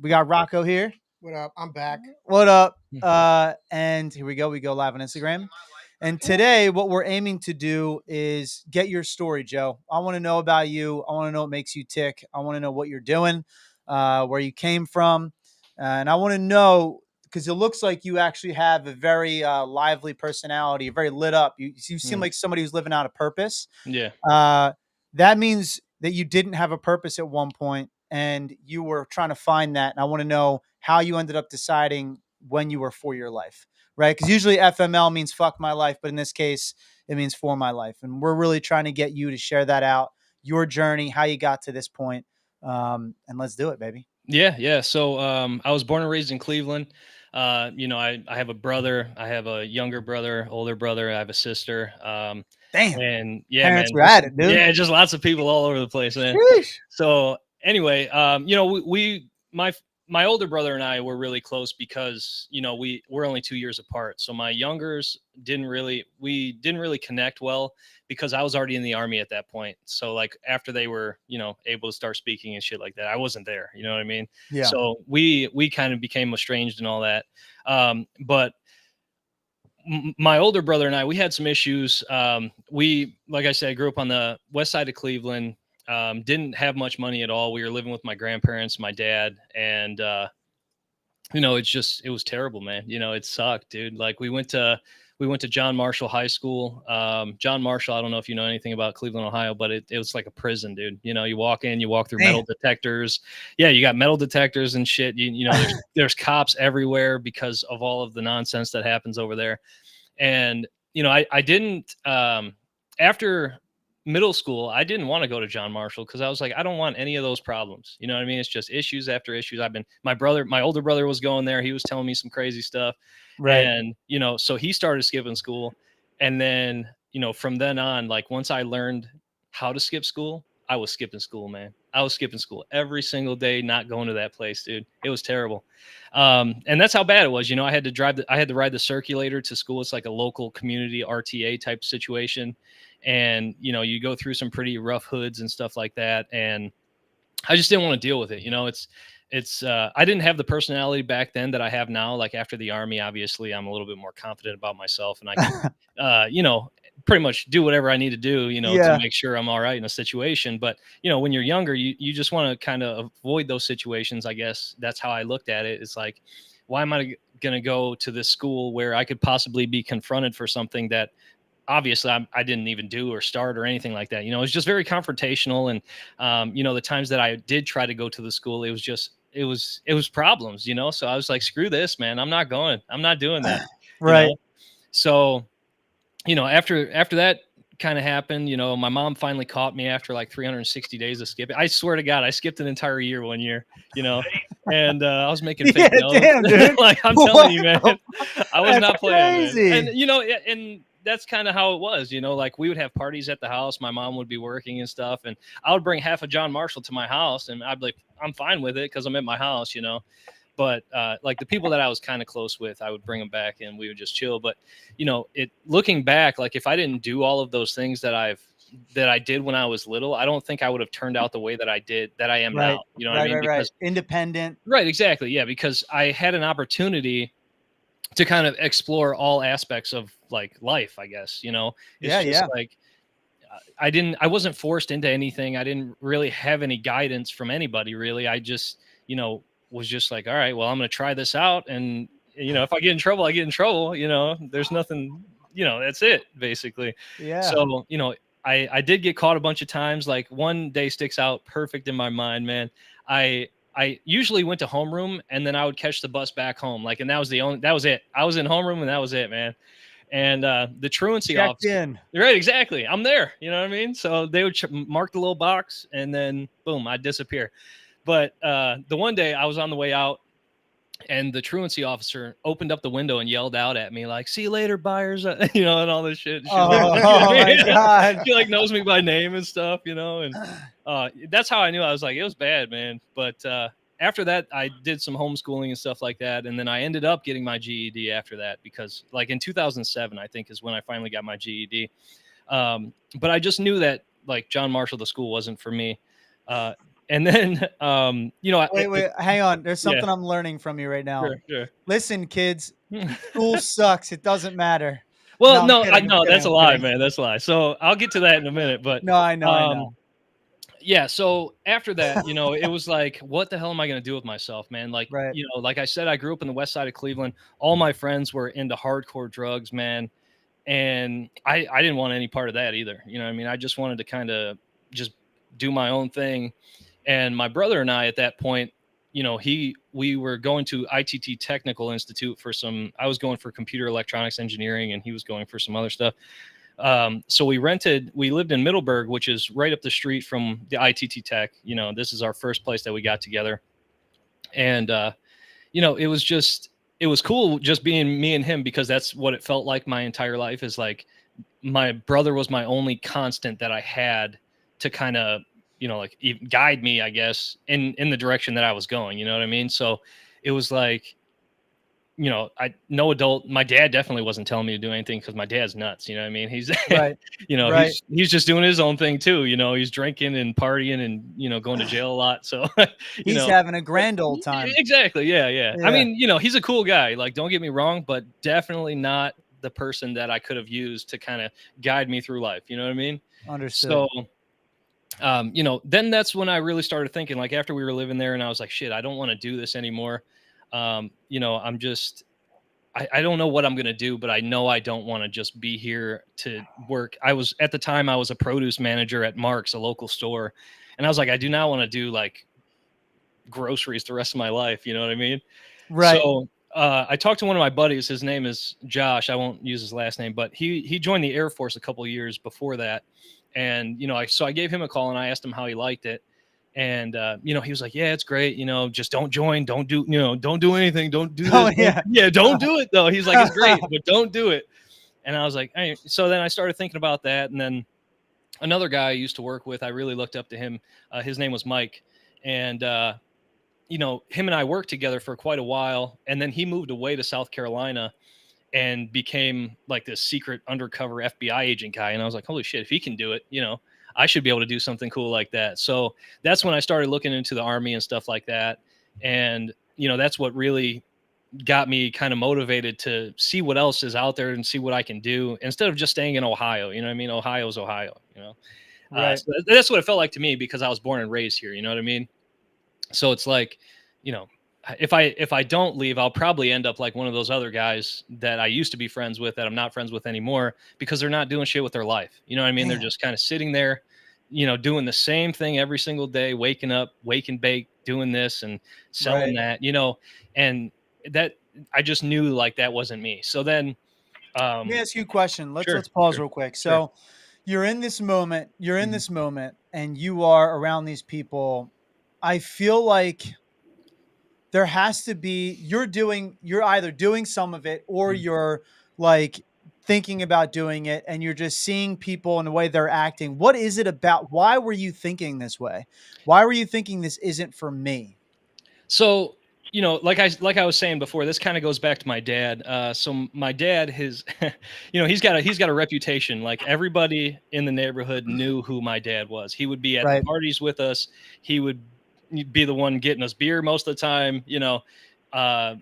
We got Rocco here. What up? I'm back. What up? And here we go. We go live on Instagram. And today, what we're aiming to do is get your story, Joe. I want to know about you. I want to know what makes you tick. I want to know what you're doing, where you came from. And I want to know because it looks like you actually have a very lively personality, very lit up. You seem like somebody who's living out a purpose. Yeah. Uh, that means that you didn't have a purpose at one point and you were trying to find that. And I want to know how you ended up deciding when you were for your life, right? Because usually FML means fuck my life, but in this case, it means for my life. And we're really trying to get you to share that out, your journey, how you got to this point. And let's do it, baby. Yeah. So I was born and raised in Cleveland. I have a brother. I have a younger brother, older brother. I have a sister. Damn. And yeah, Parents man. were at it, dude. Yeah, just lots of people all over the place, man. Sheesh. So anyway, my older brother and I were really close because, we're only 2 years apart. So my youngers didn't really connect well because I was already in the Army at that point. So like after they were, able to start speaking and shit like that, I wasn't there. You know what I mean? Yeah. So we kind of became estranged and all that. But my older brother and I, we had some issues. Like I said, grew up on the west side of Cleveland. Didn't have much money at all. We were living with my grandparents, my dad, and it was terrible, man. It sucked, dude. Like we went to John Marshall High School. John Marshall, I don't know if you know anything about Cleveland, Ohio, but it was like a prison, dude. You walk in, you walk through metal detectors. Yeah, you got metal detectors and shit. There's cops everywhere because of all of the nonsense that happens over there. And I didn't after middle school, I didn't want to go to John Marshall because I was like, I don't want any of those problems. You know what I mean? It's just issues after issues. My older brother was going there. He was telling me some crazy stuff. Right. And, so he started skipping school. And then, from then on, like once I learned how to skip school, I was skipping school, man. I was skipping school every single day, not going to that place, dude. It was terrible. And that's how bad it was. I had to ride the circulator to school. It's like a local community RTA type situation. And, you go through some pretty rough hoods and stuff like that. And I just didn't want to deal with it. I didn't have the personality back then that I have now. Like after the Army, obviously I'm a little bit more confident about myself and I can, pretty much do whatever I need to do, to make sure I'm all right in a situation. But, when you're younger, you just want to kind of avoid those situations. I guess that's how I looked at it. It's like, why am I going to go to this school where I could possibly be confronted for something that obviously I didn't even do or start or anything like that. It's just very confrontational. And, the times that I did try to go to the school, it was problems, So I was like, screw this, man. I'm not going. I'm not doing that. Right. So, after that kind of happened, my mom finally caught me after like 360 days of skipping. I swear to God, I skipped an entire year one year, and I was making fake notes. Damn, dude. Like I'm telling you, man, I was not playing. Crazy. And, and that's kind of how it was, like we would have parties at the house. My mom would be working and stuff. And I would bring half of John Marshall to my house and I'd be like, I'm fine with it because I'm at my house, But like the people that I was kind of close with, I would bring them back and we would just chill. But, looking back, like if I didn't do all of those things that I did when I was little, I don't think I would have turned out the way that I am now. You know what I mean? Right. Independent. Right. Exactly. Yeah. Because I had an opportunity to kind of explore all aspects of like life, I guess, like I wasn't forced into anything. I didn't really have any guidance from anybody really. I just, was just like, all right, well, I'm going to try this out. And, if I get in trouble, I get in trouble, there's nothing, that's it basically. Yeah. So, I did get caught a bunch of times. Like one day sticks out perfect in my mind, man. I usually went to homeroom and then I would catch the bus back home. Like, and that was it. I was in homeroom and that was it, man. And the truancy officer, right? Exactly. I'm there. You know what I mean? So they would mark the little box and then boom, I'd disappear. But the one day I was on the way out and the truancy officer opened up the window and yelled out at me like, "See you later, buyers," and all this shit. My God. She like knows me by name and stuff, and that's how I knew. I was like, it was bad, man. But after that, I did some homeschooling and stuff like that. And then I ended up getting my GED after that because like in 2007, I think is when I finally got my GED. But I just knew that like John Marshall, the school wasn't for me. And then, Wait, wait, hang on. There's yeah, something I'm learning from you right now. sure, sure. Listen, kids, school sucks. It doesn't matter. Well, No, I'm no, I kidding. I'm know kidding. that's a I'm lie, kidding. man. That's a lie. So I'll get to that in a minute, but No, I know. I um, know. yeah. So after that, it was like, what the hell am I going to do with myself, man? Like, Right. like I said, I grew up in the west side of Cleveland. All my friends were into hardcore drugs, man, and I didn't want any part of that either. You know what I mean? I just wanted to kind of just do my own thing. And my brother and I at that point, we were going to ITT Technical Institute for some. I was going for computer electronics engineering, and he was going for some other stuff. So we lived in Middleburg, which is right up the street from the ITT Tech. This is our first place that we got together. And, it was cool just being me and him, because that's what it felt like my entire life. Is like my brother was my only constant that I had to kind of, like even guide me, I guess, in the direction that I was going. You know what I mean? So it was like, no adult. My dad definitely wasn't telling me to do anything, because my dad's nuts. You know what I mean? He's, Right. Right. he's just doing his own thing too. He's drinking and partying and going to jail a lot. So, you He's know, having a grand old time. exactly. Yeah, yeah. I Yeah. mean, he's a cool guy. Like, don't get me wrong, but definitely not the person that I could have used to kind of guide me through life. You know what I mean? Understood. So, then that's when I really started thinking. Like, after we were living there, and I was like, shit, I don't want to do this anymore. I'm just I don't know what I'm going to do, but I know I don't want to just be here to work. At the time, I was a produce manager at Mark's, a local store. And I was like, I do not want to do like groceries the rest of my life. You know what I mean? Right. So I talked to one of my buddies. His name is Josh. I won't use his last name, but he joined the Air Force a couple years before that. And, I gave him a call and I asked him how he liked it. And, he was like, yeah, it's great. Just don't join. Don't do anything. Don't do Oh this. yeah. Yeah. Don't do it though. He's like, it's great, but don't do it. And I was like, hey. So then I started thinking about that. And then another guy I used to work with, I really looked up to him. His name was Mike. And, him and I worked together for quite a while. And then he moved away to South Carolina and became like this secret undercover FBI agent guy. And I was like, holy shit, if he can do it, I should be able to do something cool like that. So that's when I started looking into the Army and stuff like that. And, that's what really got me kind of motivated to see what else is out there and see what I can do instead of just staying in Ohio. You know what I mean? Ohio's Ohio. Right. So that's what it felt like to me, because I was born and raised here. You know what I mean? So it's like, you know, if I don't leave, I'll probably end up like one of those other guys that I used to be friends with that I'm not friends with anymore, because they're not doing shit with their life. You know what I mean? They're Man. just kind of sitting there, doing the same thing every single day, waking up, wake and bake, doing this and selling Right. that, and that I just knew like that wasn't me. So then, Let me um, ask you a question. Let's sure, pause sure, real quick. sure. So you're in this moment, Mhm, and you are around these people. I feel like there has to be you're either doing some of it or mhm. you're like thinking about doing it and you're just seeing people and the way they're acting. What is it about? Why were you thinking this way? Why were you thinking this isn't for me? So, like I was saying before, this kind of goes back to my dad. So my dad, his, he's got a reputation. Like, everybody in the neighborhood knew who my dad was. He would be at the Right. parties with us. He would be the one getting us beer most of the time. Uh,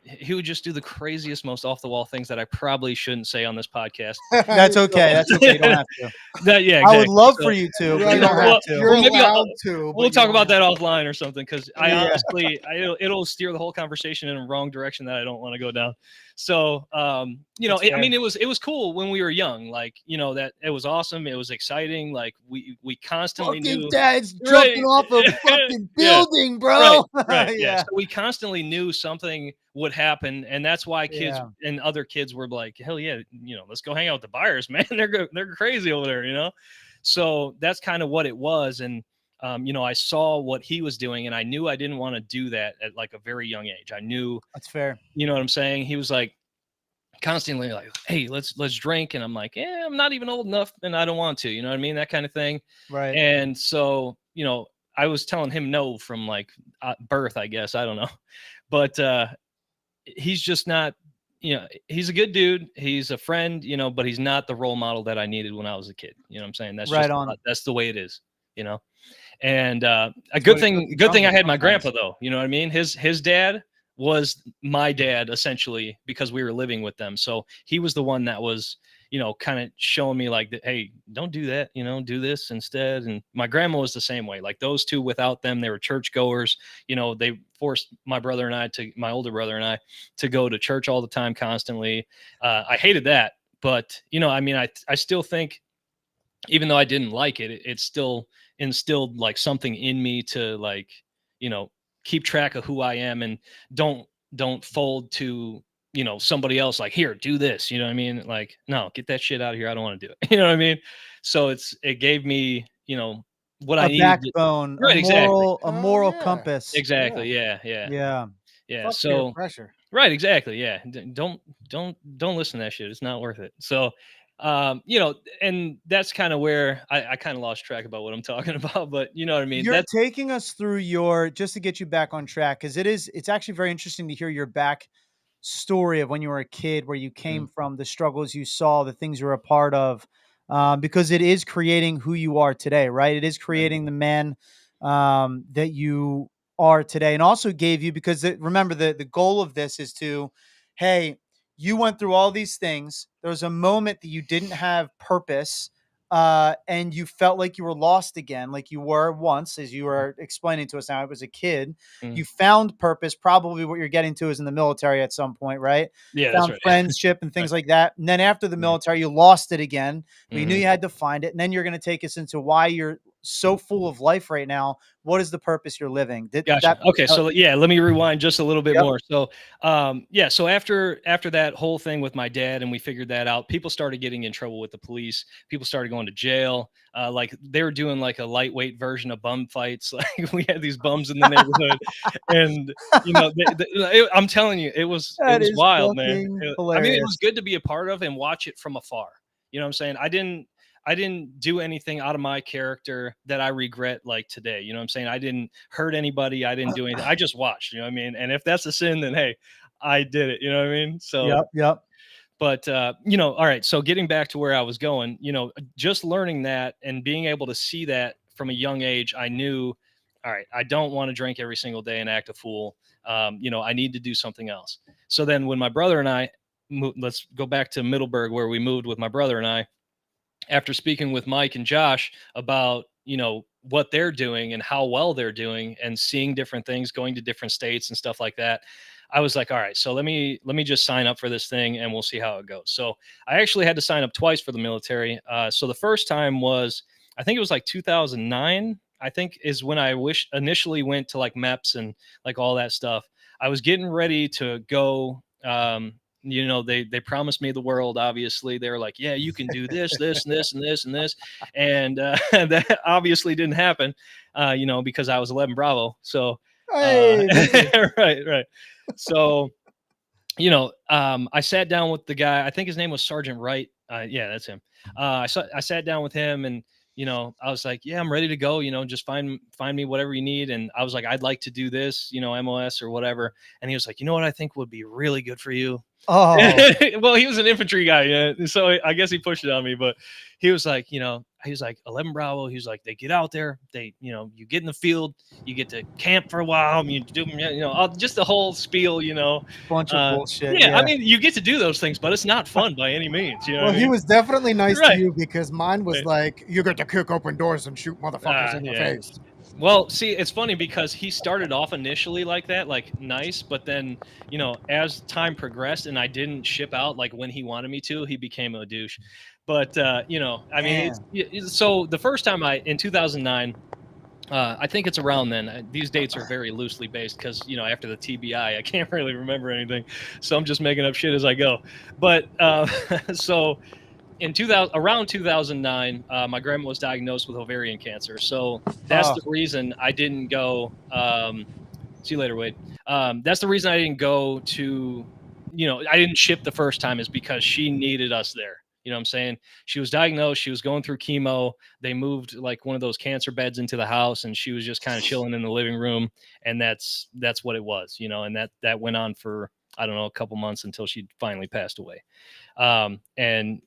he would just do the craziest, most off the wall things that I probably shouldn't say on this podcast. That's So okay. That's okay. You don't have to. yeah, I would exactly. love for So you to, but Well, you don't you're have well, to. you're well, maybe allowed to, we'll but you talk don't about have that to. offline or something, because I Yeah. honestly, it'll steer the whole conversation in a wrong direction that I don't want to go down. So, That's I fair. mean, it was cool when we were young, like, that it was awesome. It was exciting. Like, we constantly Fucking knew, dad's right, jumping off a fucking yeah, building, right, bro. right, yeah. Yeah. So we constantly knew something would happen, and that's why kids Yeah. and other kids were like, hell yeah, let's go hang out with the buyers, man. They're crazy over there. So that's kind of what it was. And, I saw what he was doing, and I knew I didn't want to do that at like a very young age. I knew, That's fair. you know what I'm saying? He was like constantly like, hey, let's drink. And I'm like, yeah, I'm not even old enough and I don't want to, you know what I mean? That kind of thing. Right. And so, I was telling him no from like birth, I guess. I don't know. But he's just not, he's a good dude. He's a friend, but he's not the role model that I needed when I was a kid. You know what I'm saying? Right on. That's the way it is, you know? And a That's what it took to good thing I crumble had my grandpa sometimes. though. You know what I mean? His dad was my dad essentially because we were living with them. So he was the one that was, kind of showing me like that, hey, don't do that, do this instead. And my grandma was the same way. Like those two, without them, they were churchgoers. They forced my older brother and I to go to church all the time, constantly. I hated that, but I mean, I still think, even though I didn't like it, it still instilled like something in me to like, you know, keep track of who I am and don't don't fold to, somebody else like, here, do this. You know what I mean? Like, no, get that shit out of here. I don't want to do it. You know what I mean? So it gave me, what I A needed to, backbone, right, exactly. a Oh moral yeah, compass. yeah. Exactly. Yeah, yeah. Yeah. Yeah. Fuck peer So pressure. right, exactly. Yeah. Don't listen to that shit. It's not worth it. So, and that's kind of where I kind of lost track about what I'm talking about, but you know what I mean? You're That's taking us through your just to get you back on track because it's actually very interesting to hear your back story of when you were a kid, where you came mm, from, the struggles you saw, the things you were a part of, because it is creating who you are today, right? It is right. creating the man that you are today, and also gave you because remember the goal of this is to, hey, you went through all these things. There was a moment that you didn't have purpose. And you felt like you were lost again, like you were once, as you were explaining to us now. I was a kid, Mm, you found purpose, probably what you're getting to is in the military at some point, right? yeah, that's Found right. friendship and Right. things like that. And then after the Mhm, military, you lost it again, but you knew mhm. you had to find it. And then you're going to take us into why you're so full of life right now. What is the purpose you're living? Gotcha. Okay, Uh, so yeah, let me rewind just a little bit yep. more. So, yeah, so after that whole thing with my dad, and we figured that out, people started getting in trouble with the police. People started going to jail. Like they were doing like a lightweight version of bum fights. Like we had these bums in the neighborhood, and I'm telling you, it That was is wild, man. fucking I mean, it was hilarious. good to be a part of and watch it from afar. You know what I'm saying? I didn't do anything out of my character that I regret like today. You know what I'm saying? I didn't hurt anybody. I didn't do anything. I just watched, you know what I mean? And if that's a sin, then hey, I did it. You know what I mean? So, Yep. Yep. but all right. So getting back to where I was going, just learning that and being able to see that from a young age, I knew, all right, I don't want to drink every single day and act a fool. I need to do something else. So then when my brother and I, let's go back to Middleburg where we moved with my brother and I, after speaking with Mike and Josh about, what they're doing and how well they're doing and seeing different things, going to different states and stuff like that, I was like, all right, so let me just sign up for this thing and we'll see how it goes. So I actually had to sign up twice for the military. So the first time was, I think it was like 2009. I think is when I initially went to like MEPS and like all that stuff. I was getting ready to go. They promised me the world. Obviously, they were like, "Yeah, you can do this, this, and this, and this, and this," and that obviously didn't happen. Because I was 11 Bravo. So, Hey, baby. right, right. So, I sat down with the guy. I think his name was Sergeant Wright. Yeah, that's him. I sat down with him, and I was like, "Yeah, I'm ready to go. Just find me whatever you need." And I was like, "I'd like to do this, MOS or whatever." And he was like, "You know what I think would be really good for you." Oh, Well, he was an infantry guy, yeah. So I guess he pushed it on me, but he was like, he was like 11 Bravo. He was like, they get out there, you get in the field, you get to camp for a while, you do, just the whole spiel, bunch of bullshit. yeah. I Yeah. mean, you get to do those things, but it's not fun by any means. You know what Well, I he mean? was definitely nice to Right. you because mine was Right. like, you get to kick open doors and shoot motherfuckers in the Yeah. face. Well, see, it's funny because he started off initially like that, like nice, but then, as time progressed and I didn't ship out like when he wanted me to, he became a douche. But I mean, Man. so the first time in 2009, I think it's around then. These dates are very loosely based because after the TBI, I can't really remember anything, so I'm just making up shit as I go. But so in 2000, around 2009, my grandma was diagnosed with ovarian cancer. So that's Oh, the reason I didn't go. See you later, Wade. That's the reason I didn't go to, I didn't ship the first time is because she needed us there. You know what I'm saying? She was diagnosed. She was going through chemo. They moved like one of those cancer beds into the house, and she was just kind of chilling in the living room. And that's what it was, and that went on for I don't know, a couple months until she finally passed away. And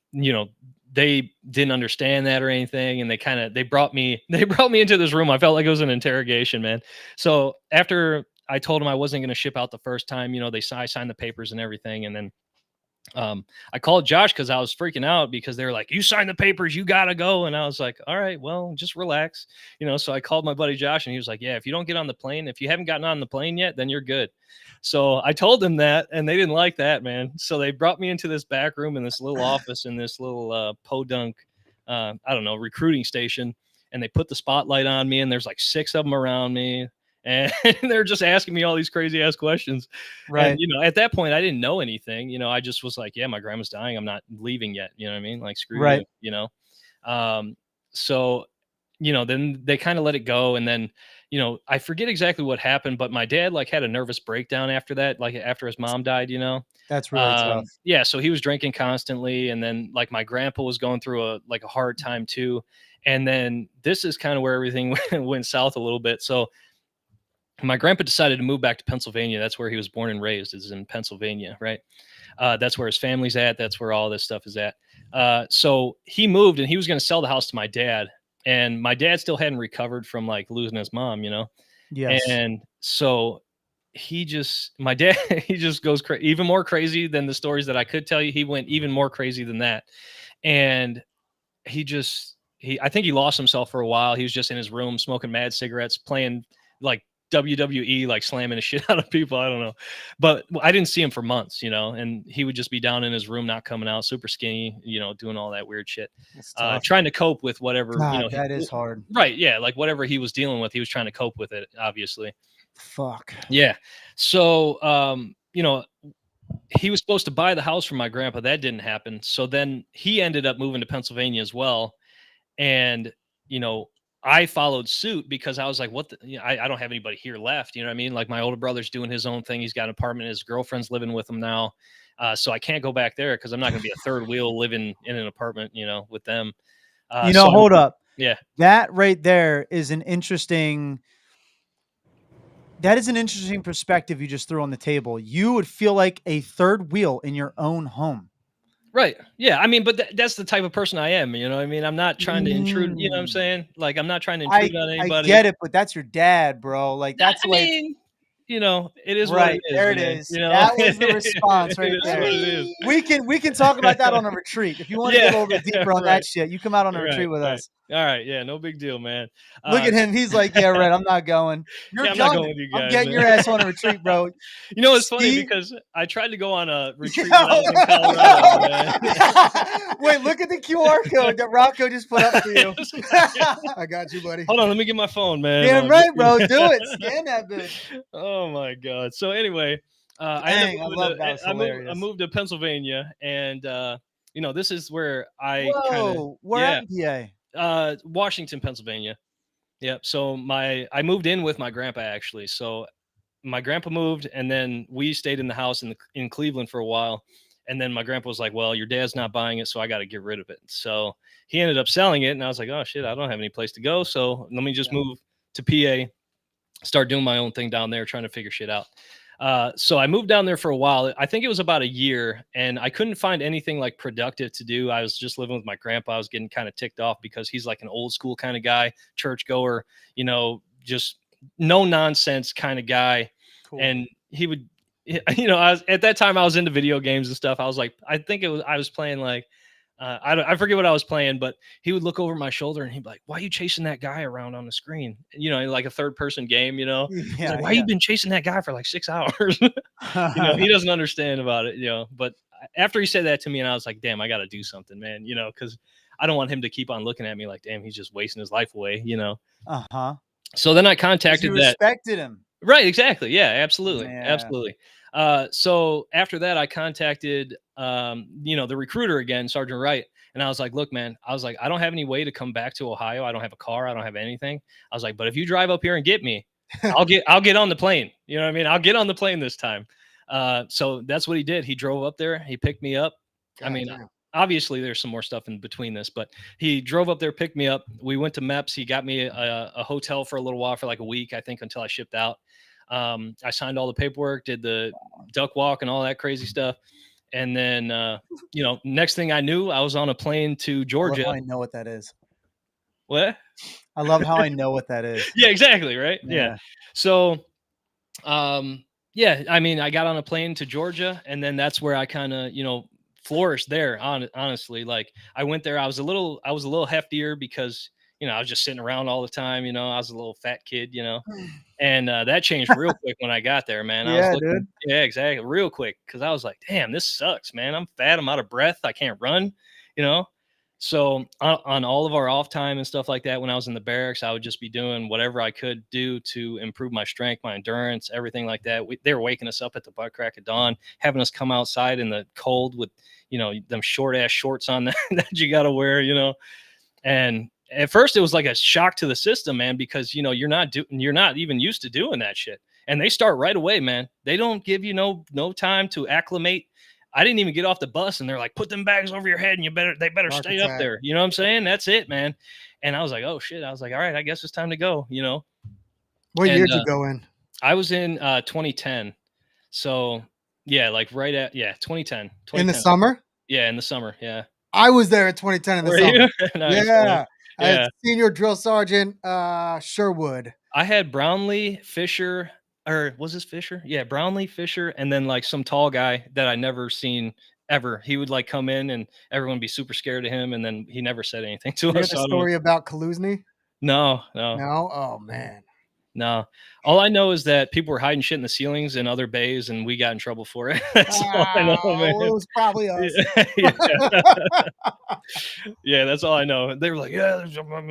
they didn't understand that or anything, and they brought me they brought me into this room. I felt like it was an interrogation, man. So after I told them I wasn't going to ship out the first time, I signed the papers and everything, and then I called Josh because I was freaking out because they were like, "You signed the papers, you gotta go," and I was like, "All right, well, just relax." So I called my buddy Josh, and he was like, "Yeah, if you don't get on the plane, if you haven't gotten on the plane yet, then you're good." So I told them that, and they didn't like that, man. So they brought me into this back room in this little office in this little podunk, I don't know, recruiting station, and they put the spotlight on me, and there's like 6 of them around me, and they're just asking me all these crazy ass questions. And, Right. at that point, I didn't know anything. I just was like, yeah, my grandma's dying. I'm not leaving yet. You know what I mean? Like, screw Right. you. So, then they kind of let it go. And then, I forget exactly what happened, but my dad like had a nervous breakdown after that, like after his mom died. That's really tough. Yeah. So he was drinking constantly. And then like my grandpa was going through a hard time too. And then this is kind of where everything went south a little bit. So, my grandpa decided to move back to Pennsylvania. That's where he was born and raised, is in Pennsylvania, right? That's where his family's at. That's where all this stuff is at. So he moved and he was going to sell the house to my dad. And my dad still hadn't recovered from like losing his mom. Yes. And so my dad, he just goes even more crazy than the stories that I could tell you. He went even more crazy than that. And I think he lost himself for a while. He was just in his room smoking mad cigarettes, playing like WWE, like slamming the shit out of people. I don't know. But I didn't see him for months, and he would just be down in his room, not coming out, super skinny, doing all that weird shit. It's tough. Trying to cope with whatever, God, that is hard. right. Yeah. Like whatever he was dealing with, he was trying to cope with it, obviously. Fuck. Yeah. So, he was supposed to buy the house from my grandpa. That didn't happen. So then he ended up moving to Pennsylvania as well. And, I followed suit because I was like, what I don't have anybody here left. You know what I mean? Like my older brother's doing his own thing. He's got an apartment. His girlfriend's living with him now. So I can't go back there because I'm not going to be a third wheel living in an apartment, with them. Hold up. Yeah. That right there is an interesting perspective you just threw on the table. You would feel like a third wheel in your own home. Right. Yeah. I mean, but that's the type of person I am. You know what I mean? I'm not trying to intrude. You know what I'm saying? Like, I'm not trying to intrude on anybody. I get it, but that's your dad, bro. Like, that's it is right. what it is. There man. it is. That was the response right there. What it is. We can talk about that on a retreat. If you want to get a little bit deeper on that shit, you come out on a retreat with us. All right. Yeah. No big deal, man. Look at him. He's like, yeah, right. I'm not going. You're I'm not going with you guys. I'm getting your ass on a retreat, bro. It's funny because I tried to go on a retreat when I was in Colorado, man. Wait, look at the QR code that Rocco just put up for you. I got you, buddy. Hold on, let me get my phone, man. Damn right, bro. Do it. Scan that bitch. Oh my god. So anyway, I moved to Pennsylvania, and this is where where in PA? Washington, Pennsylvania. Yep. So I moved in with my grandpa actually. So my grandpa moved, and then we stayed in the house in Cleveland for a while. And then my grandpa was like, well, your dad's not buying it, so I got to get rid of it. So he ended up selling it. And I was like, oh, shit, I don't have any place to go. So let me just move to PA, start doing my own thing down there, trying to figure shit out. So I moved down there for a while. I think it was about a year, and I couldn't find anything like productive to do. I was just living with my grandpa. I was getting kind of ticked off because he's like an old school kind of guy, churchgoer, just no nonsense kind of guy. Cool. And he would, at that time I was into video games and stuff. I was like, I was playing like, I forget what I was playing, but he would look over my shoulder and he'd be like, why are you chasing that guy around on the screen? Like a third person game, Yeah, like, why you been chasing that guy for like 6 hours? He doesn't understand about it, but after he said that to me, and I was like, damn, I got to do something, man, because I don't want him to keep on looking at me like, damn, he's just wasting his life away, Uh-huh. So then I contacted you respected him. Right, exactly. Yeah, absolutely. Yeah. Absolutely. So after that, I contacted, the recruiter again, Sergeant Wright. And I was like, look, man, I don't have any way to come back to Ohio. I don't have a car. I don't have anything. I was like, but if you drive up here and get me, I'll get on the plane. You know what I mean? I'll get on the plane this time. So that's what he did. He drove up there. He picked me up. Obviously there's some more stuff in between this, but he drove up there, picked me up. We went to MEPS. He got me a hotel for a little while, for like a week, I think, until I shipped out. I signed all the paperwork, did the duck walk and all that crazy stuff. And then, next thing I knew, I was on a plane to I love how Georgia. I know what that is. What? I love how I know what that is. Yeah, exactly. Right. Yeah. Yeah. So, yeah, I mean, I got on a plane to Georgia, and then that's where I kind of, flourished there. Honestly, like I went there, I was a little heftier because, I was just sitting around all the time. I was a little fat kid, and that changed real quick when I got there, man. I was Yeah, looking, dude. yeah, exactly, real quick, because I was like, damn, this sucks, man. I'm fat, I'm out of breath, I can't run, you know. So on all of our off time and stuff like that, when I was in the barracks, I would just be doing whatever I could do to improve my strength, my endurance, everything like that. They were waking us up at the butt crack of dawn, having us come outside in the cold with, them short ass shorts on that you got to wear, And at first it was like a shock to the system, man, because you're not even used to doing that shit. And they start right away, man. They don't give you no time to acclimate. I didn't even get off the bus and they're like, put them bags over your head and they better Shark stay up attack. there. You know what I'm saying? That's it, man. And I was like, oh shit. I was like, all right, I guess it's time to go, What year And did you go in? I was in 2010. So yeah, like right at 2010. In the summer? Yeah, in the summer. Yeah. I was there in 2010 in the Were summer. you? Nice, man. Yeah. As Yeah. senior drill sergeant Sherwood. I had Brownlee, Fisher, or was this Fisher? Yeah, Brownlee, Fisher, and then like some tall guy that I never seen ever. He would like come in and everyone would be super scared of him, and then he never said anything to You hear us. the So I don't know. story about Kaluzny? No. No? Oh man. No. All I know is that people were hiding shit in the ceilings in other bays, and we got in trouble for it. That's all I know, man. It was probably us. Yeah. Yeah, that's all I know. They were like, yeah,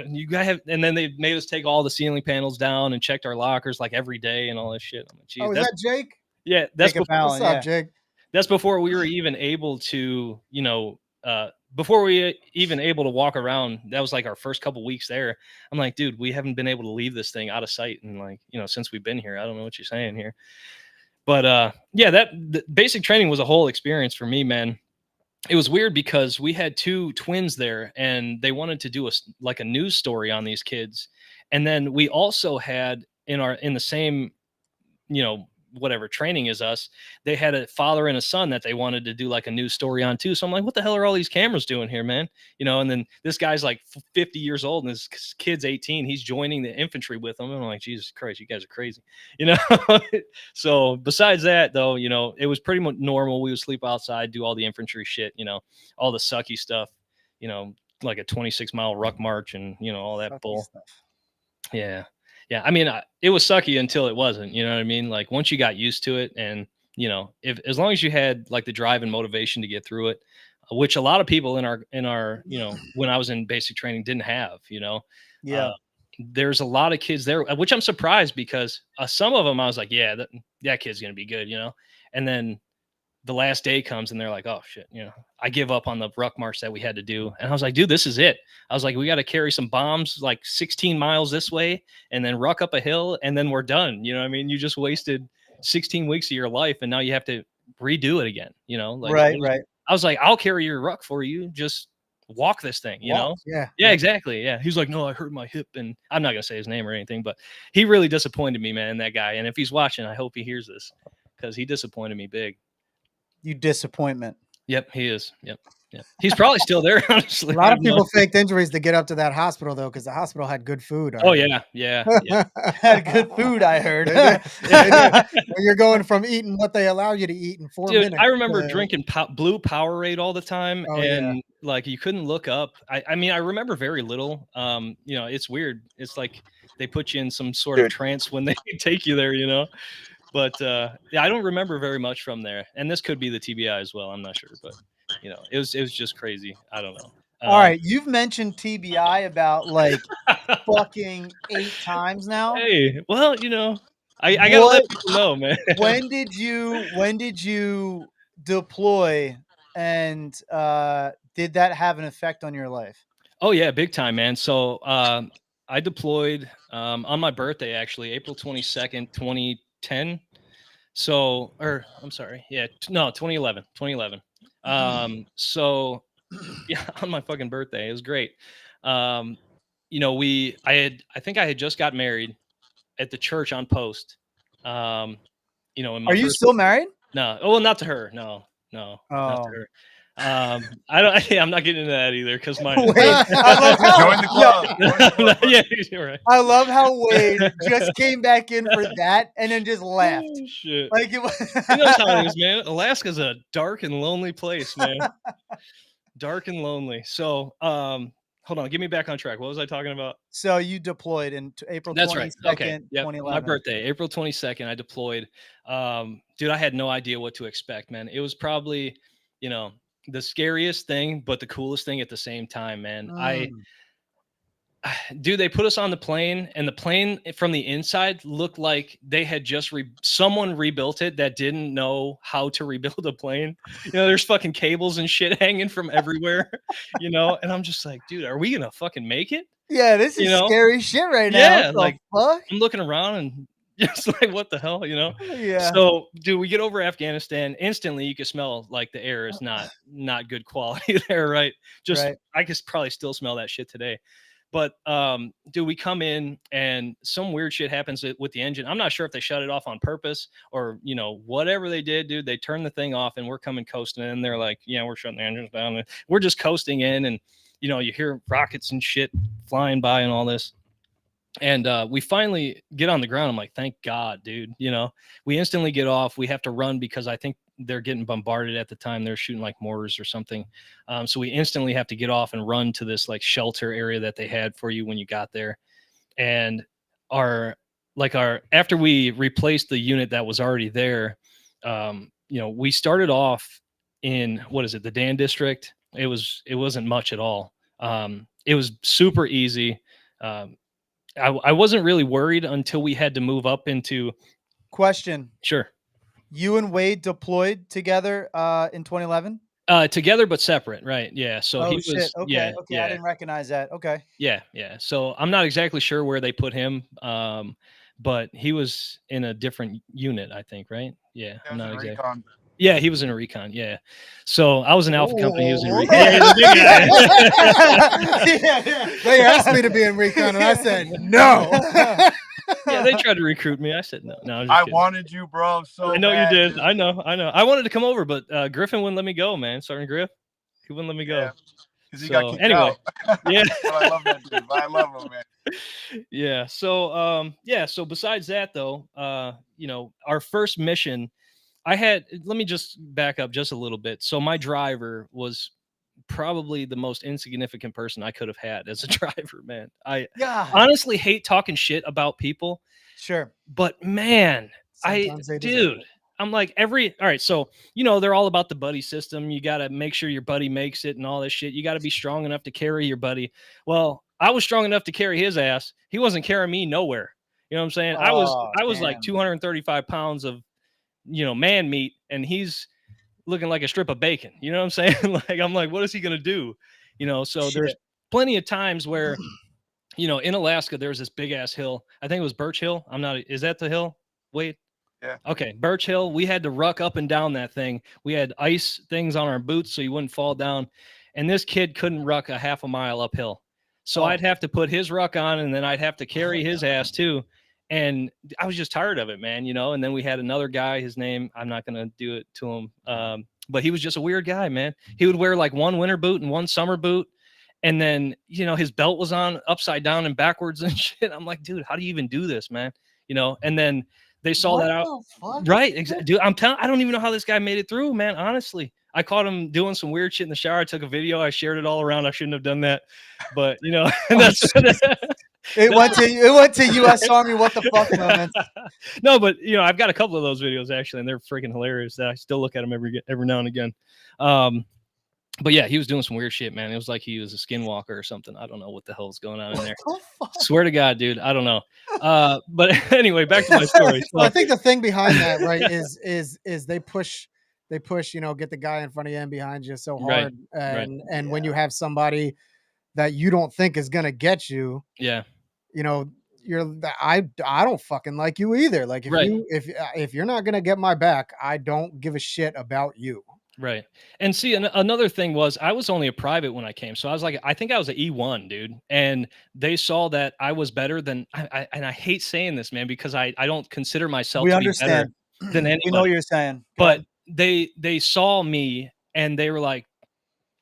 you guys have, and then they made us take all the ceiling panels down and checked our lockers like every day and all this shit. I'm like, geez, Oh, is that Jake? yeah, that's Jacob before, Allen, What's yeah. up, Jake? that's before we were even able to, before we even able to walk around. That was like our first couple weeks there. I'm like, dude, we haven't been able to leave this thing out of sight, and like, since we've been here. I don't know what you're saying here, but yeah, the basic training was a whole experience for me, man. It was weird because we had two twins there and they wanted to do a news story on these kids. And then we also had in the same, whatever training as us, they had a father and a son that they wanted to do like a news story on too. So I'm like, what the hell are all these cameras doing here, man? And then this guy's like 50 years old and his kid's 18. He's joining the infantry with them. And I'm like, Jesus Christ, you guys are crazy, So besides that though, it was pretty much normal. We would sleep outside, do all the infantry shit, all the sucky stuff, like a 26-mile ruck march and, all that Sucky bull. stuff. Yeah. Yeah. I mean, it was sucky until it wasn't, you know what I mean? Like once you got used to it and, if as long as you had like the drive and motivation to get through it, which a lot of people in our, when I was in basic training didn't have, Yeah. There's a lot of kids there, which I'm surprised because some of them I was like, yeah, that kid's going to be good, and then the last day comes and they're like, oh shit, I give up on the ruck march that we had to do. And I was like, dude, this is it. I was like, we got to carry some bombs like 16 miles this way and then ruck up a hill and then we're done. You know what I mean? You just wasted 16 weeks of your life and now you have to redo it again, like Right. I was like, I'll carry your ruck for you. Just walk this thing, Yeah. Yeah, exactly. Yeah. He's like, no, I hurt my hip. And I'm not going to say his name or anything, but he really disappointed me, man, that guy. And if he's watching, I hope he hears this because he disappointed me big. You disappointment. Yep, he is. Yep. He's probably still there, honestly. A lot of people faked injuries to get up to that hospital though, because the hospital had good food. Oh yeah. Had good food, I heard. They did. You're going from eating what they allow you to eat in 4 Dude, minutes. I remember drinking blue Powerade all the time, Oh, and like you couldn't look up. I mean, I remember very little. It's weird. It's like they put you in some sort of trance when they take you there, But yeah, I don't remember very much from there, and this could be the TBI as well. I'm not sure, but it was just crazy. I don't know. All right, you've mentioned TBI about like fucking 8 times now. Hey, well, I gotta let people know, man. When did you deploy, and did that have an effect on your life? Oh yeah, big time, man. So I deployed on my birthday, actually, April 22nd, 2010. So, or I'm sorry, yeah, no, 2011. So yeah, on my fucking birthday, it was great. I think I had just got married at the church on post, You know, in my Are you first still married? no, oh, well, not to her. No, not to Oh. her. I don't. I'm not getting into that either because my Wait, I love how Join the club. Join the club, buddy. yeah, you're right. I love how Wade just came back in for that and then just left. Oh, shit. Like it was He knows how it is, man. Alaska's a dark and lonely place, man. Dark and lonely. So, hold on, get me back on track. What was I talking about? So you deployed in April That's right. 22nd, Okay. Yep. 2011. My birthday, April 22nd, I deployed. Dude, I had no idea what to expect, man. It was probably, you know, the scariest thing, but the coolest thing at the same time, man. Dude, they put us on the plane, and the plane from the inside looked like they had just someone rebuilt it that didn't know how to rebuild a plane. You know, there's fucking cables and shit hanging from everywhere, you know, and I'm just like, dude, are we gonna fucking make it? Yeah, this is You know? scary shit right now. Yeah, What the like fuck? I'm looking around and just like, what the hell, you know? Yeah. So, dude, we get over Afghanistan. Instantly, you can smell like the air is not good quality there, right? Just Right. I could probably still smell that shit today. But dude, we come in and some weird shit happens with the engine. I'm not sure if they shut it off on purpose or you know whatever they did, dude. They turned the thing off and we're coming coasting in. And they're like, "Yeah, we're shutting the engines down." And we're just coasting in, and you know, you hear rockets and shit flying by and all this. And we finally get on the ground. I'm like, thank God, dude. You know, we instantly get off. We have to run because I think they're getting bombarded at the time. They're shooting like mortars or something. So we instantly have to get off and run to this like shelter area that they had for you when you got there. And after we replaced the unit that was already there, you know, we started off in what is it, the Dan district. It wasn't much at all. It was super easy. I wasn't really worried until we had to move up into. Question. Sure. You and Wade deployed together in 2011? Together but separate, right? Yeah. So Oh he shit. was. Okay. Yeah. Okay. Yeah. I didn't recognize that. Okay. Yeah. Yeah. So I'm not exactly sure where they put him, but he was in a different unit, I think, right? Yeah. I'm not exactly. Recon. Yeah, he was in a recon. Yeah. So I was in Alpha Company. He was in Oh. recon. Yeah, he's a big guy. Yeah. They asked me to be in recon, and I said no. Yeah, they tried to recruit me. I said no. No, I wanted you, bro. So I know bad, you did. dude. I know. I wanted to come over, but Griffin wouldn't let me go, man. Sergeant Griff, he wouldn't let me go. Yeah, because he got So kicked anyway, out. yeah. But I love that dude. I love him, man. Yeah. So so besides that though, you know, our first mission, let me just back up just a little bit. So my driver was probably the most insignificant person I could have had as a driver, man. I Yeah. honestly hate talking shit about people, Sure. but man, Sometimes they deserve dude, it. I'm like all right. So, you know, they're all about the buddy system. You got to make sure your buddy makes it and all this shit. You got to be strong enough to carry your buddy. Well, I was strong enough to carry his ass. He wasn't carrying me nowhere. You know what I'm saying? I was like damn. 235 pounds of, you know, man meat, and he's looking like a strip of bacon. You know what I'm saying? Like, I'm like, what is he going to do? You know, so Shit. there's plenty of times where, you know, in Alaska, there's this big ass hill. I think it was Birch Hill. Is that the hill? Wait. Yeah. Okay. Birch Hill. We had to ruck up and down that thing. We had ice things on our boots so you wouldn't fall down. And this kid couldn't ruck a half a mile uphill. So I'd have to put his ruck on, and then I'd have to carry his ass too. And I was just tired of it, man, you know. And then we had another guy, his name, I'm not going to do it to him. But he was just a weird guy, man. He would wear like one winter boot and one summer boot. And then, you know, his belt was on upside down and backwards and shit. I'm like, dude, how do you even do this, man? You know, and then they saw that out. Right. Exactly. Dude, I don't even know how this guy made it through, man. Honestly, I caught him doing some weird shit in the shower. I took a video. I shared it all around. I shouldn't have done that. But, you know, that's It went to U.S. Army. What the fuck moments. No, but you know, I've got a couple of those videos actually, and they're freaking hilarious. That I still look at them every now and again. But yeah, he was doing some weird shit, man. It was like he was a skinwalker or something. I don't know what the hell was going on in there. Swear to God, dude, I don't know. But anyway, back to my story. So, Well, I think the thing behind that, right, is they push, you know, get the guy in front of you and behind you so hard, and when you have somebody that you don't think is gonna get you, yeah, you know, I don't fucking like you either. Like if Right. if you're not gonna get my back, I don't give a shit about you. Right. And see, another thing was I was only a private when I came. So I was like, I think I was an E1, dude. And they saw that I was better than, and I hate saying this, man, because I don't consider myself We to be better understand. than We know what anybody. you're saying. Go But ahead. they saw me and they were like,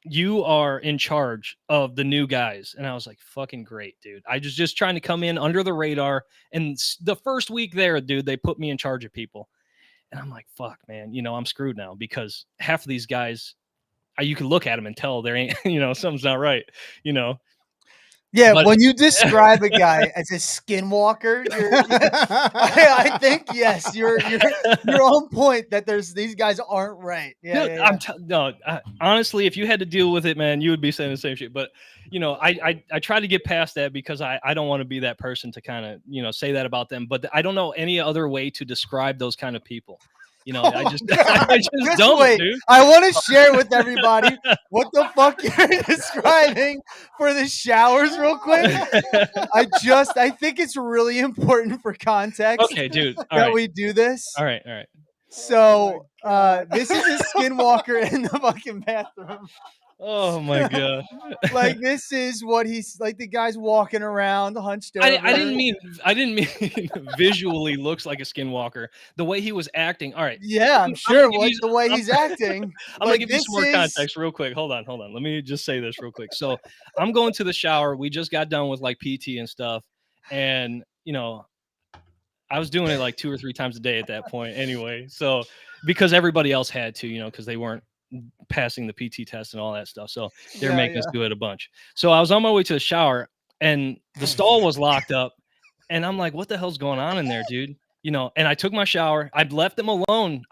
you are in charge of the new guys. And I was like, fucking great, dude. I was just trying to come in under the radar. And the first week there, dude, they put me in charge of people. And I'm like, fuck, man, I'm screwed now because half of these guys, you can look at them and tell there ain't, something's not right, Yeah, but when you describe a guy as a skinwalker, I think yes, you're on point that these guys aren't right. Yeah, dude, yeah, no, honestly, if you had to deal with it, man, you would be saying the same shit. But I try to get past that because I don't want to be that person to kind of say that about them. But I don't know any other way to describe those kind of people. I just I just don't, wait. dude. I want to share with everybody what the fuck you're describing for the showers, real quick. I think it's really important for context. Okay, dude. All that right. we do this. All right. So this is a skinwalker in the fucking bathroom. Oh my god! Like this is what he's like. The guy's walking around hunched over. I didn't mean visually looks like a skinwalker. The way he was acting. All right. Yeah, I'm sure the way he's acting. I'm gonna give you some more context real quick. Hold on. Let me just say this real quick. So I'm going to the shower. We just got done with like PT and stuff, and I was doing it like 2 or 3 times a day at that point anyway. So because everybody else had to, because they weren't passing the PT test and all that stuff. So they're making us do it a bunch. So I was on my way to the shower and the stall was locked up. And I'm like, what the hell's going on in there, dude? And I took my shower. I left him alone.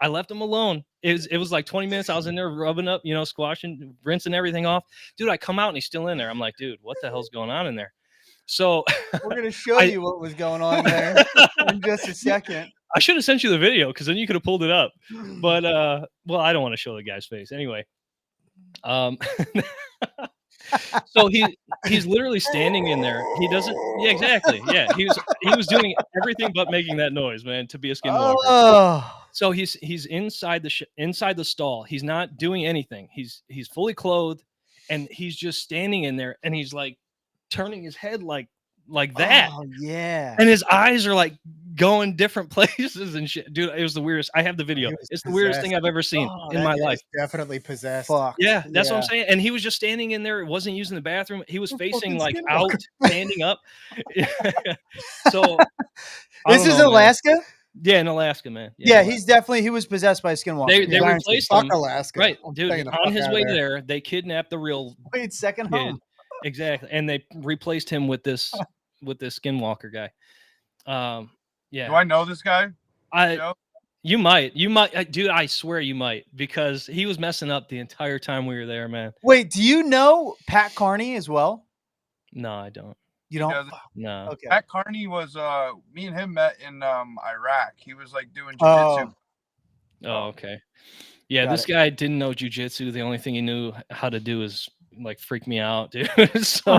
It was like 20 minutes. I was in there rubbing up, squashing, rinsing everything off. Dude, I come out and he's still in there. I'm like, dude, what the hell's going on in there? So we're going to show you what was going on there in just a second. I should have sent you the video because then you could have pulled it up. But well, I don't want to show the guy's face anyway. So he's literally standing in there. He doesn't. Yeah, exactly. Yeah, he was doing everything but making that noise, man, to be a skinwalker. Oh. So he's inside the stall. He's not doing anything. He's fully clothed, and he's just standing in there, and he's like turning his head like that. Oh yeah. And his eyes are like going different places and shit. Dude, it was the weirdest. I have the video. It's the weirdest thing I've ever seen in my life. Definitely possessed. Fuck. Yeah, that's what I'm saying. And he was just standing in there. It wasn't using the bathroom. He was facing like out, standing up. So this is Alaska? Man. Yeah, in Alaska, man. Yeah, he was possessed by a skinwalker. They replaced him. Alaska. Right, dude. On his way there, they kidnapped the real second kid. home. Exactly. And they replaced him with this skinwalker guy. Yeah. Do I know this guy? You might, dude. I swear you might, because he was messing up the entire time we were there, man. Wait, do you know Pat Carney as well? No, I don't. You don't? No. Okay. Pat Carney was me and him met in Iraq. He was like doing jiu-jitsu. Oh, okay. Yeah, this guy didn't know jiu-jitsu. The only thing he knew how to do is like freak me out, dude. So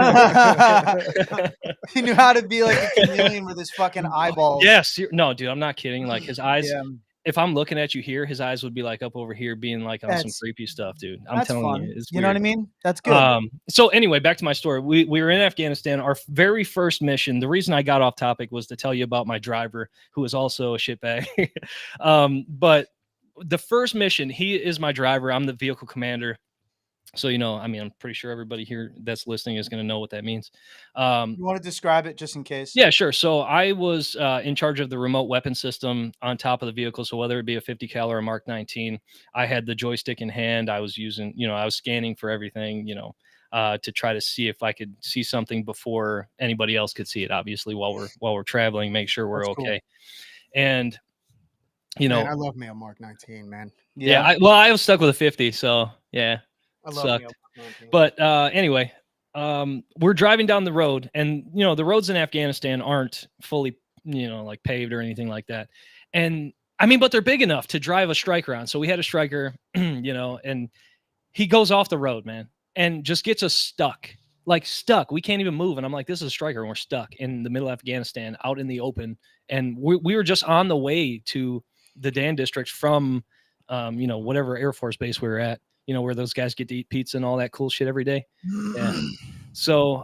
he knew how to be like a chameleon with his fucking eyeballs. Yes, no, dude, I'm not kidding. Like his eyes, if I'm looking at you here, his eyes would be like up over here, being like on some creepy stuff, dude. I'm telling you, it's you know what I mean? That's good. So anyway, back to my story. We were in Afghanistan. Our very first mission. The reason I got off topic was to tell you about my driver, who is also a shitbag. But the first mission, he is my driver. I'm the vehicle commander. So, I'm pretty sure everybody here that's listening is going to know what that means. You want to describe it just in case? Yeah, sure. So I was in charge of the remote weapon system on top of the vehicle. So whether it be a 50 cal or a Mark 19, I had the joystick in hand. I was using, I was scanning for everything, to try to see if I could see something before anybody else could see it, obviously, while we're traveling, make sure we're okay. Cool. And, man, I love me a Mark 19, man. Yeah. I was stuck with a 50. So yeah. Sucked. But anyway, we're driving down the road, and the roads in Afghanistan aren't fully like paved or anything like that, and but they're big enough to drive a striker on. So we had a striker, and he goes off the road, man, and just gets us stuck. We can't even move. And I'm like, this is a striker, and we're stuck in the middle of Afghanistan out in the open, and we were just on the way to the Dan district from whatever Air Force base we were at, where those guys get to eat pizza and all that cool shit every day. Yeah. So,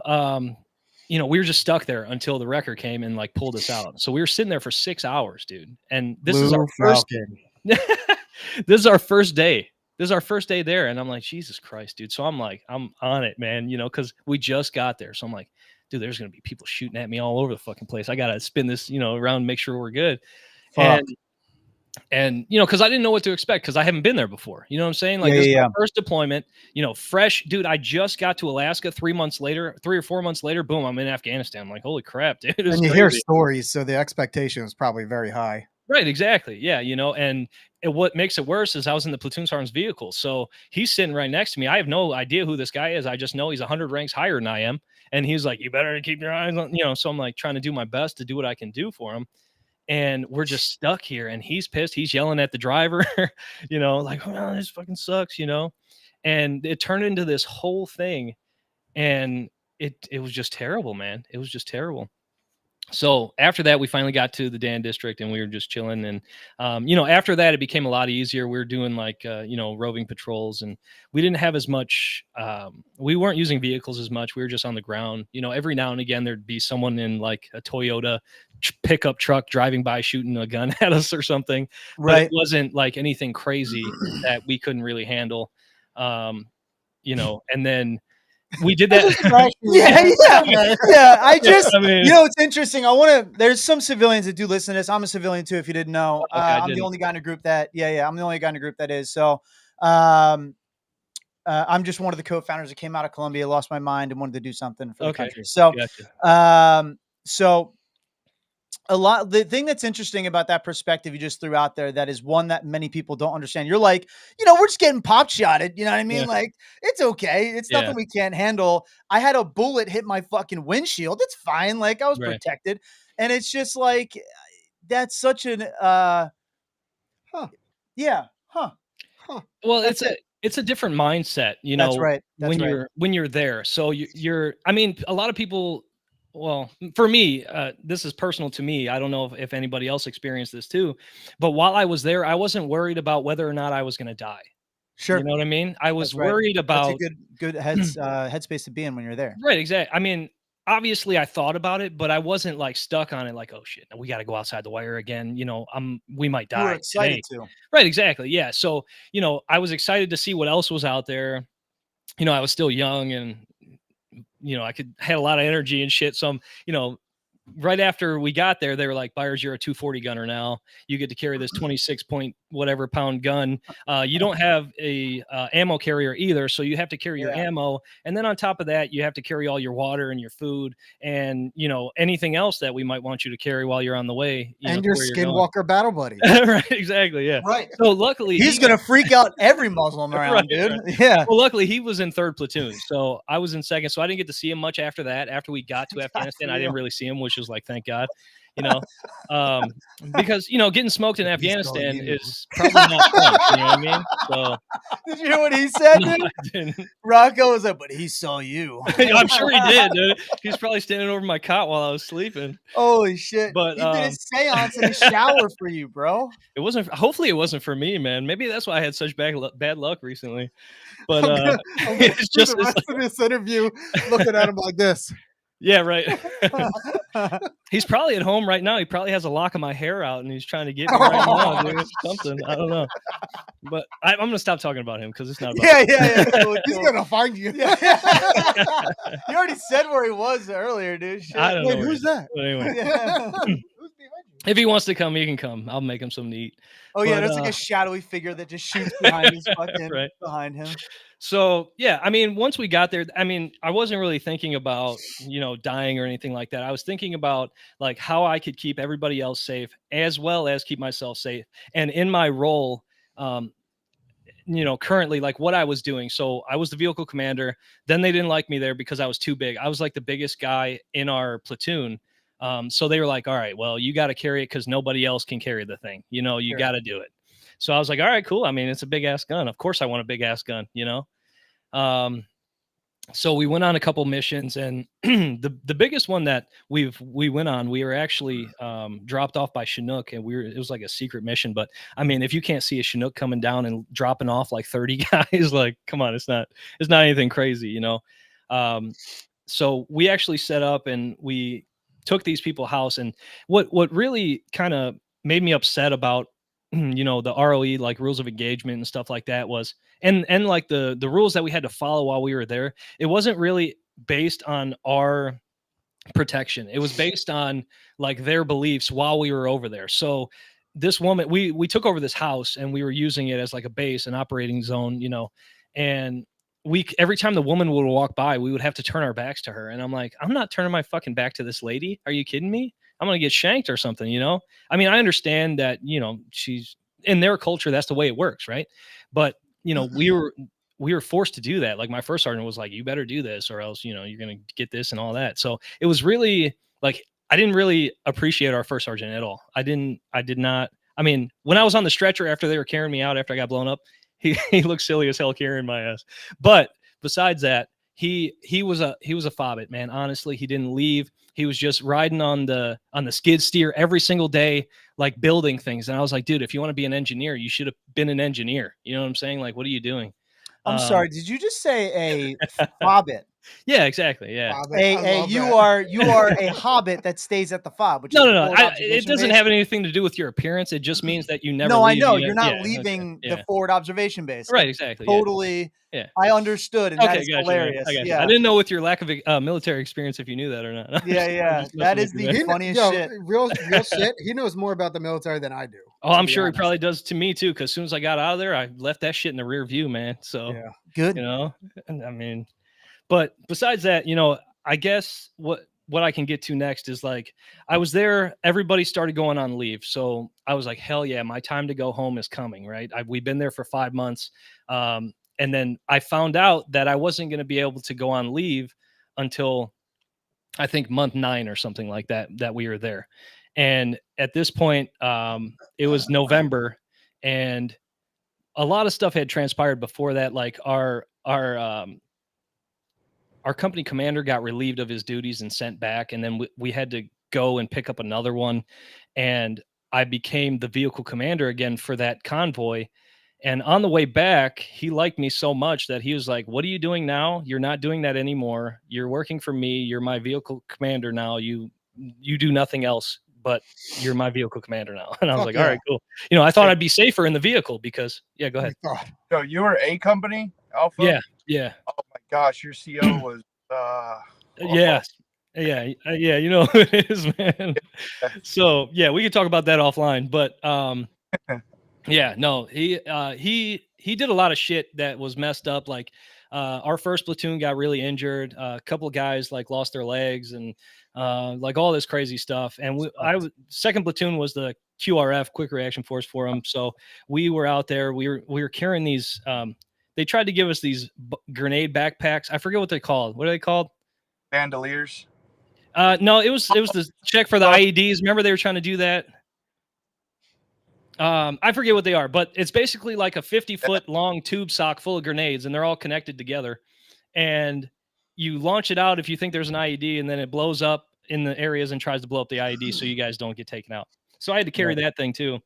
we were just stuck there until the wrecker came and like pulled us out. So we were sitting there for 6 hours, dude. And this is our first. This is our first day. This is our first day there, and I'm like, Jesus Christ, dude. So I'm like, I'm on it, man. Because we just got there. So I'm like, dude, there's gonna be people shooting at me all over the fucking place. I gotta spin this, around and make sure we're good. Fuck. And because I didn't know what to expect because I haven't been there before. You know what I'm saying? Like this is my first deployment. Fresh, dude. I just got to Alaska 3 or 4 months later. Boom, I'm in Afghanistan. I'm like, holy crap, dude. And you hear stories, so the expectation is probably very high. Right, exactly. Yeah, and what makes it worse is I was in the platoon sergeant's vehicle. So he's sitting right next to me. I have no idea who this guy is. I just know he's 100 ranks higher than I am. And he's like, you better keep your eyes on, so I'm like trying to do my best to do what I can do for him. And we're just stuck here. And he's pissed. He's yelling at the driver, like, oh, this fucking sucks, And it turned into this whole thing. And it was just terrible, man. It was just terrible. So after that, we finally got to the Dan district and we were just chilling. And, after that, it became a lot easier. We were doing like, roving patrols and we didn't have as much, we weren't using vehicles as much. We were just on the ground, every now and again, there'd be someone in like a Toyota pickup truck driving by, shooting a gun at us or something. Right. But it wasn't like anything crazy that we couldn't really handle. And then we did that. Yeah. It's interesting. There's some civilians that do listen to this. I'm a civilian too, if you didn't know. I'm the only guy in a group that, I'm the only guy in a group that is. So, I'm just one of the co-founders that came out of Columbia, lost my mind and wanted to do something for the country. So, the thing that's interesting about that perspective you just threw out there, that is one that many people don't understand. You're like, we're just getting pop shotted. You know what I mean? Yeah. Like, it's okay. It's nothing we can't handle. I had a bullet hit my fucking windshield. It's fine. Like, I was protected. And it's just like, that's such an, Well, it's a different mindset, That's right. when you're there. So a lot of people, well, for me, this is personal to me. I don't know if anybody else experienced this too, but while I was there, I wasn't worried about whether or not I was going to die. Sure. You know what I mean? I was worried about. That's a good headspace to be in when you're there. Right. Exactly. I mean, obviously I thought about it, but I wasn't like stuck on it. Like, oh shit, we got to go outside the wire again. We might die. You were excited today. Right. Exactly. Yeah. So, I was excited to see what else was out there. I was still young and, I had a lot of energy and shit. So right after we got there, they were like, Byers, you're a 240 gunner now. You get to carry this 26 point whatever pound gun. You don't have a ammo carrier either, so you have to carry your ammo. And then on top of that, you have to carry all your water and your food and, anything else that we might want you to carry while you're on the way. And your Skinwalker battle buddy. Right, exactly, yeah. Right. So luckily... He's going to freak out every Muslim around, dude. Right. Yeah. Well, luckily, he was in 3rd platoon, so I was in 2nd, so I didn't get to see him much after that. After we got to Afghanistan, I didn't really see him, which is like, thank God, because getting smoked in Afghanistan is probably not fun. You know what I mean? So did you hear what he said? No, I didn't. Rocco was like, but he saw you. I'm sure he did, dude. He's probably standing over my cot while I was sleeping. Holy shit! But he did a seance in the shower for you, bro. It wasn't. Hopefully, it wasn't for me, man. Maybe that's why I had such bad luck recently. But I'm it's just the rest of this interview looking at him like this. Yeah, right. He's probably at home right now. He probably has a lock of my hair out and he's trying to get me right now, dude. Something. I don't know. But I'm going to stop talking about him because it's not about him. Cool. He's going to find you. You already said where he was earlier, dude. Shit. I don't know. Who's that? But anyway. If he wants to come, he can come. I'll make him something to eat. Oh, yeah, there's like a shadowy figure that just shoots behind his fucking behind him. So, yeah, I mean, once we got there, I mean, I wasn't really thinking about, dying or anything like that. I was thinking about like how I could keep everybody else safe as well as keep myself safe. And in my role, currently like what I was doing. So I was the vehicle commander. Then they didn't like me there because I was too big. I was like the biggest guy in our platoon. So they were like, all right, well, you got to carry it because nobody else can carry the thing. You got to do it. So I was like, all right, cool. I mean, it's a big ass gun. Of course I want a big ass gun, so we went on a couple missions, and the biggest one that we went on, we were actually dropped off by Chinook, and it was like a secret mission. But I mean, if you can't see a Chinook coming down and dropping off like 30 guys, like, come on, it's not anything crazy, you know. So we actually set up and we took these people's house, and what really kind of made me upset about you know, the ROE, like rules of engagement and stuff like that, was and like the rules that we had to follow while we were there, it wasn't really based on our protection. It was based on like their beliefs while we were over there. So this woman, we took over this house and we were using it as like a base, an operating zone, you know, and we every time the woman would walk by, we would have to turn our backs to her. And I'm like, I'm not turning my fucking back to this lady. Are you kidding me? I'm gonna get shanked or something, you know? I mean, I understand that, you know, she's in their culture, that's the way it works, right? But you know, we were forced to do that. Like my first sergeant was like, you better do this or else, you know, you're going to get this and all that. So it was really like, I didn't really appreciate our first sergeant at all. I did not. I mean, when I was on the stretcher after they were carrying me out, after I got blown up, he looked silly as hell carrying my ass. But besides that, he was a fobbit, man. Honestly, he didn't leave. He was just riding on the skid steer every single day, like building things. And I was like, dude, if you want to be an engineer, you should have been an engineer. You know what I'm saying? Like, what are you doing? I'm sorry. Did you just say a hobbit? Yeah, exactly. Yeah. You are a hobbit that stays at the fob. Which No, is no, no. It doesn't have anything to do with your appearance. It just means that you never. No, leave I know the, you're not yeah, leaving okay, the forward observation base. Right. Exactly. Totally. Yeah. I understood, and that Okay, is gotcha, hilarious. I Yeah. I didn't know with your lack of military experience if you knew that or not. Yeah. That is the funniest shit. Real shit. He knows more about the military than I do. Oh, I'm sure he probably does to me too. Because as soon as I got out of there, I left that shit in the rear view, man. So yeah, good. You know, I mean, but besides that, you know, I guess what I can get to next is like, I was there, everybody started going on leave. So I was like, hell yeah, my time to go home is coming, right? We've been there for 5 months. And then I found out that I wasn't going to be able to go on leave until I think month 9 or something like that we were there. And at this point, it was November, and a lot of stuff had transpired before that. Like our company commander got relieved of his duties and sent back, and then we had to go and pick up another one, and I became the vehicle commander again for that convoy. And on the way back, he liked me so much that he was like, what are you doing now? You're not doing that anymore. You're working for me. You're my vehicle commander now. You do nothing else, but you're my vehicle commander now. And I was like, all right, cool. You know, I thought I'd be safer in the vehicle because, yeah, go ahead. So you were A company, Alpha? Yeah. Yeah. Oh my gosh, your CO was yeah. Yeah, you know who it is, man. So yeah, we could talk about that offline. But yeah, no, he did a lot of shit that was messed up. Like our first platoon got really injured. A couple of guys like lost their legs and like all this crazy stuff. And second platoon was the QRF, Quick Reaction Force for them. So we were out there. We were carrying these. They tried to give us these grenade backpacks. I forget what they're called. What are they called? Bandoliers. No, it was the check for the IEDs. Remember they were trying to do that. I forget what they are, but it's basically like a 50-foot long tube sock full of grenades, and they're all connected together. And you launch it out if you think there's an IED, and then it blows up in the areas and tries to blow up the IED so you guys don't get taken out. So I had to carry that thing too.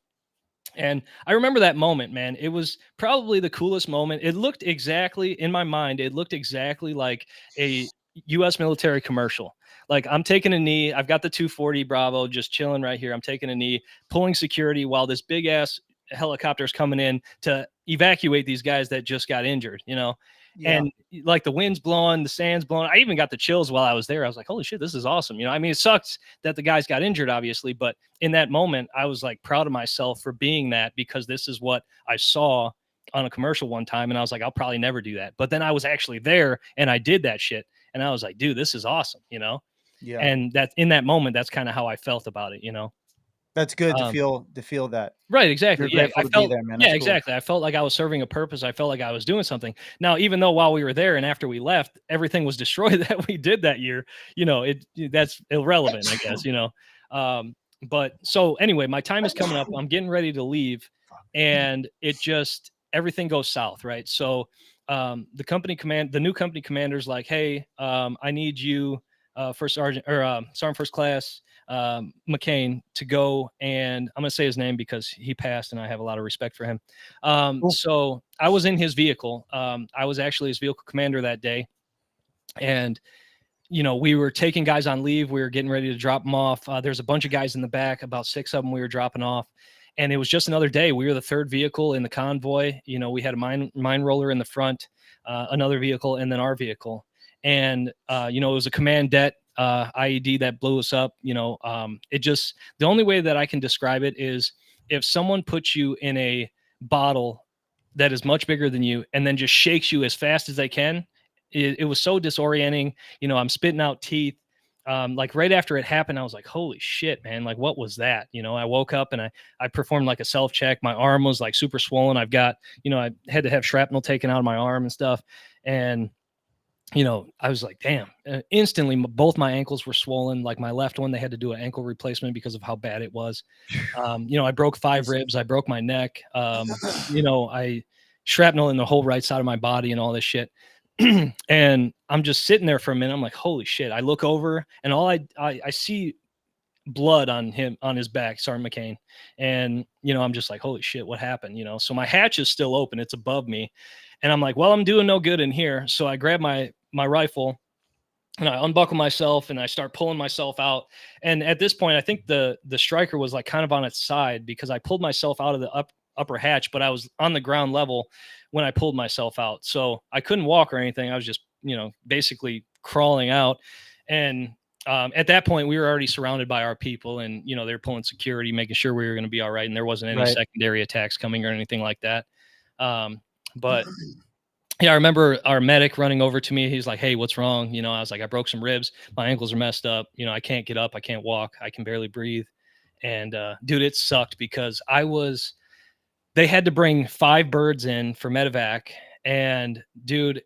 And I remember that moment, man. It was probably the coolest moment. It looked exactly, in my mind, it looked exactly like a U.S. military commercial. Like I'm taking a knee. I've got the 240 Bravo just chilling right here. I'm taking a knee, pulling security while this big ass helicopter is coming in to evacuate these guys that just got injured, you know? Yeah. And like the wind's blowing, the sand's blowing. I even got the chills while I was there. I was like, holy shit, this is awesome. You know, I mean, it sucks that the guys got injured, obviously, but in that moment, I was like proud of myself for being that, because this is what I saw on a commercial one time. And I was like, I'll probably never do that. But then I was actually there and I did that shit. And I was like, dude, this is awesome, you know? Yeah. And that in that moment, that's kind of how I felt about it, you know? That's good to feel that. Right. Exactly. Yeah. I felt, there, man. Yeah, exactly. I felt like I was serving a purpose. I felt like I was doing something. Now, even though while we were there and after we left, everything was destroyed that we did that year, you know, that's irrelevant, I guess, you know? But so anyway, my time is coming up. I'm getting ready to leave, and it just, everything goes south. Right. So, the new company commander's like, hey, I need you, first sergeant or sergeant first class McCain, to go, and I'm gonna say his name because he passed and I have a lot of respect for him. Cool. So I was in his vehicle. I was actually his vehicle commander that day, and we were taking guys on leave. We were getting ready to drop them off. There's a bunch of guys in the back, about 6 of them we were dropping off. And it was just another day. We were the third vehicle in the convoy. We had a mine roller in the front, another vehicle, and then our vehicle. And, it was a command det IED that blew us up. The only way that I can describe it is if someone puts you in a bottle that is much bigger than you and then just shakes you as fast as they can. It was so disorienting. I'm spitting out teeth. Like right after it happened, I was like, holy shit, man. Like, what was that? I woke up and I performed like a self check. My arm was like super swollen. I've got, I had to have shrapnel taken out of my arm and stuff. And, I was like, damn, instantly both my ankles were swollen. Like my left one, they had to do an ankle replacement because of how bad it was. I broke 5 ribs. I broke my neck. I shrapnel in the whole right side of my body and all this shit. And I'm just sitting there for a minute. I'm like, holy shit. I look over and all I see blood on his back, Sergeant McCain. And, I'm just like, holy shit, what happened? So my hatch is still open. It's above me. And I'm like, well, I'm doing no good in here. So I grab my rifle and I unbuckle myself and I start pulling myself out. And at this point, I think the striker was like kind of on its side because I pulled myself out of the upper hatch, but I was on the ground level when I pulled myself out. So I couldn't walk or anything. I was just, basically crawling out. And at that point, we were already surrounded by our people and, they were pulling security, making sure we were going to be all right. And there wasn't any secondary attacks coming or anything like that. But yeah, I remember our medic running over to me. He's like, hey, what's wrong? I was like, I broke some ribs. My ankles are messed up. I can't get up. I can't walk. I can barely breathe. And dude, it sucked because they had to bring 5 birds in for medevac. And dude,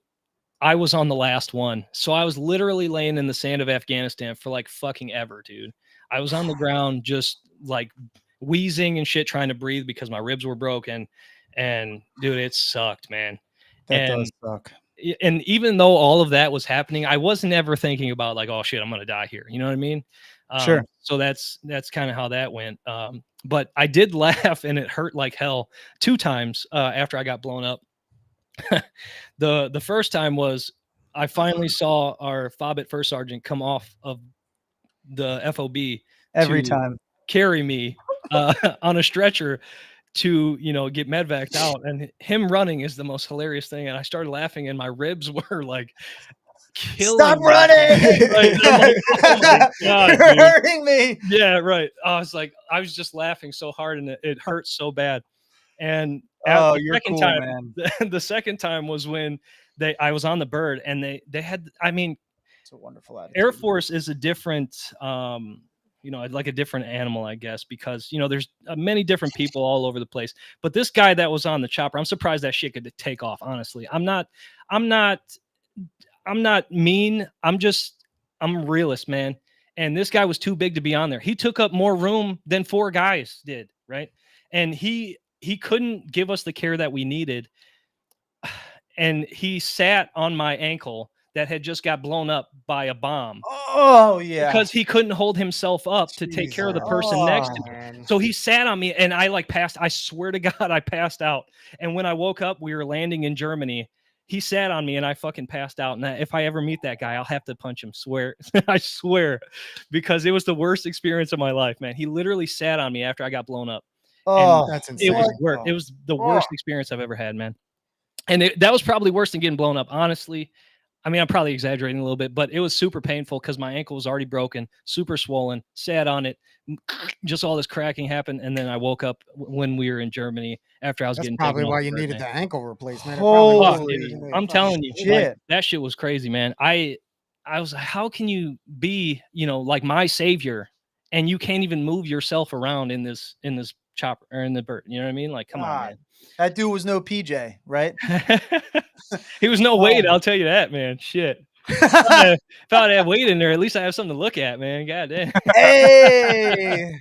I was on the last one. So I was literally laying in the sand of Afghanistan for like fucking ever, dude. I was on the ground just like wheezing and shit, trying to breathe because my ribs were broken. And dude, it sucked, man. That does suck. And even though all of that was happening, I wasn't ever thinking about like, oh shit, I'm going to die here. You know what I mean? Sure. So that's kind of how that went. But I did laugh and it hurt like hell 2 times after I got blown up. The first time was I finally saw our FOBIT first sergeant come off of the FOB every to time carry me on a stretcher to get medvaced out, and him running is the most hilarious thing. And I started laughing and my ribs were like killing stop me. running. Right? I'm like, oh my God, you're dude. hurting me. Yeah, right. I was just laughing so hard and it hurt so bad. And oh, the you're second cool, time, man. the second time was when I was on the bird and they had, I mean, it's a wonderful attitude. Air Force is a different, like a different animal, I guess, because, there's many different people all over the place. But this guy that was on the chopper, I'm surprised that shit could take off. Honestly, I'm not mean. I'm a realist, man. And this guy was too big to be on there. He took up more room than 4 guys did. Right. And he couldn't give us the care that we needed. And he sat on my ankle that had just got blown up by a bomb. Oh yeah. Because he couldn't hold himself up to take care of the person next to me. So he sat on me and I like passed. I swear to God, I passed out. And when I woke up, we were landing in Germany. He sat on me and I fucking passed out. And if I ever meet that guy, I'll have to punch him. Swear. I swear. Because it was the worst experience of my life, man. He literally sat on me after I got blown up. Oh, that's insane. It was the worst experience I've ever had, man. And that was probably worse than getting blown up, honestly. I mean, I'm probably exaggerating a little bit, but it was super painful because my ankle was already broken, super swollen, sat on it, just all this cracking happened. And then I woke up when we were in Germany after I was getting probably taken why off you the needed bird, the ankle replacement. I'm telling you, shit. like, that shit was crazy, man. I was like, how can you be, like my savior and you can't even move yourself around in this chopper or in the bird? You know what I mean? Like, come on, man. That dude was no PJ, right? He was no weight, I'll tell you that, man. Shit. If I had weight in there, at least I have something to look at, man. God damn. Hey.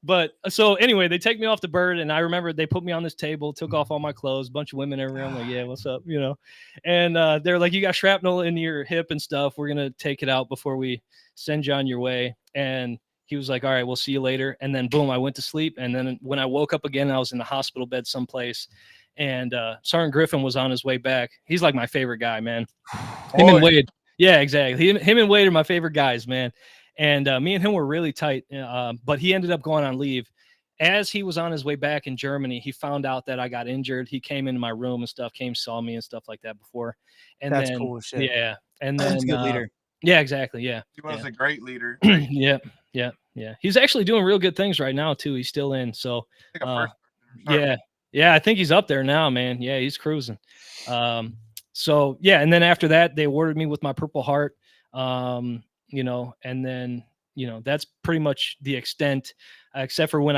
But so anyway, they take me off the bird, and I remember they put me on this table, took off all my clothes, bunch of women everywhere. I'm like, yeah, what's up, you know? And they're like, you got shrapnel in your hip and stuff. We're gonna take it out before we send you on your way. And he was like, all right, we'll see you later. And then boom, I went to sleep. And then when I woke up again, I was in the hospital bed someplace. And Sergeant Griffin was on his way back. He's like my favorite guy, man. Him and Wade. Yeah, exactly. Him and Wade are my favorite guys, man. And me and him were really tight. But he ended up going on leave. As he was on his way back in Germany, he found out that I got injured. He came into my room and stuff, saw me and stuff like that before. And That's then, cool as shit. yeah. And then, That's a good leader. Yeah, exactly. Yeah. He was a great leader. Yeah. He's actually doing real good things right now too. He's still in. So, yeah, I think he's up there now, man. Yeah, he's cruising. So yeah, and then after that, they awarded me with my Purple Heart. You know, and then, you know, that's pretty much the extent, except for when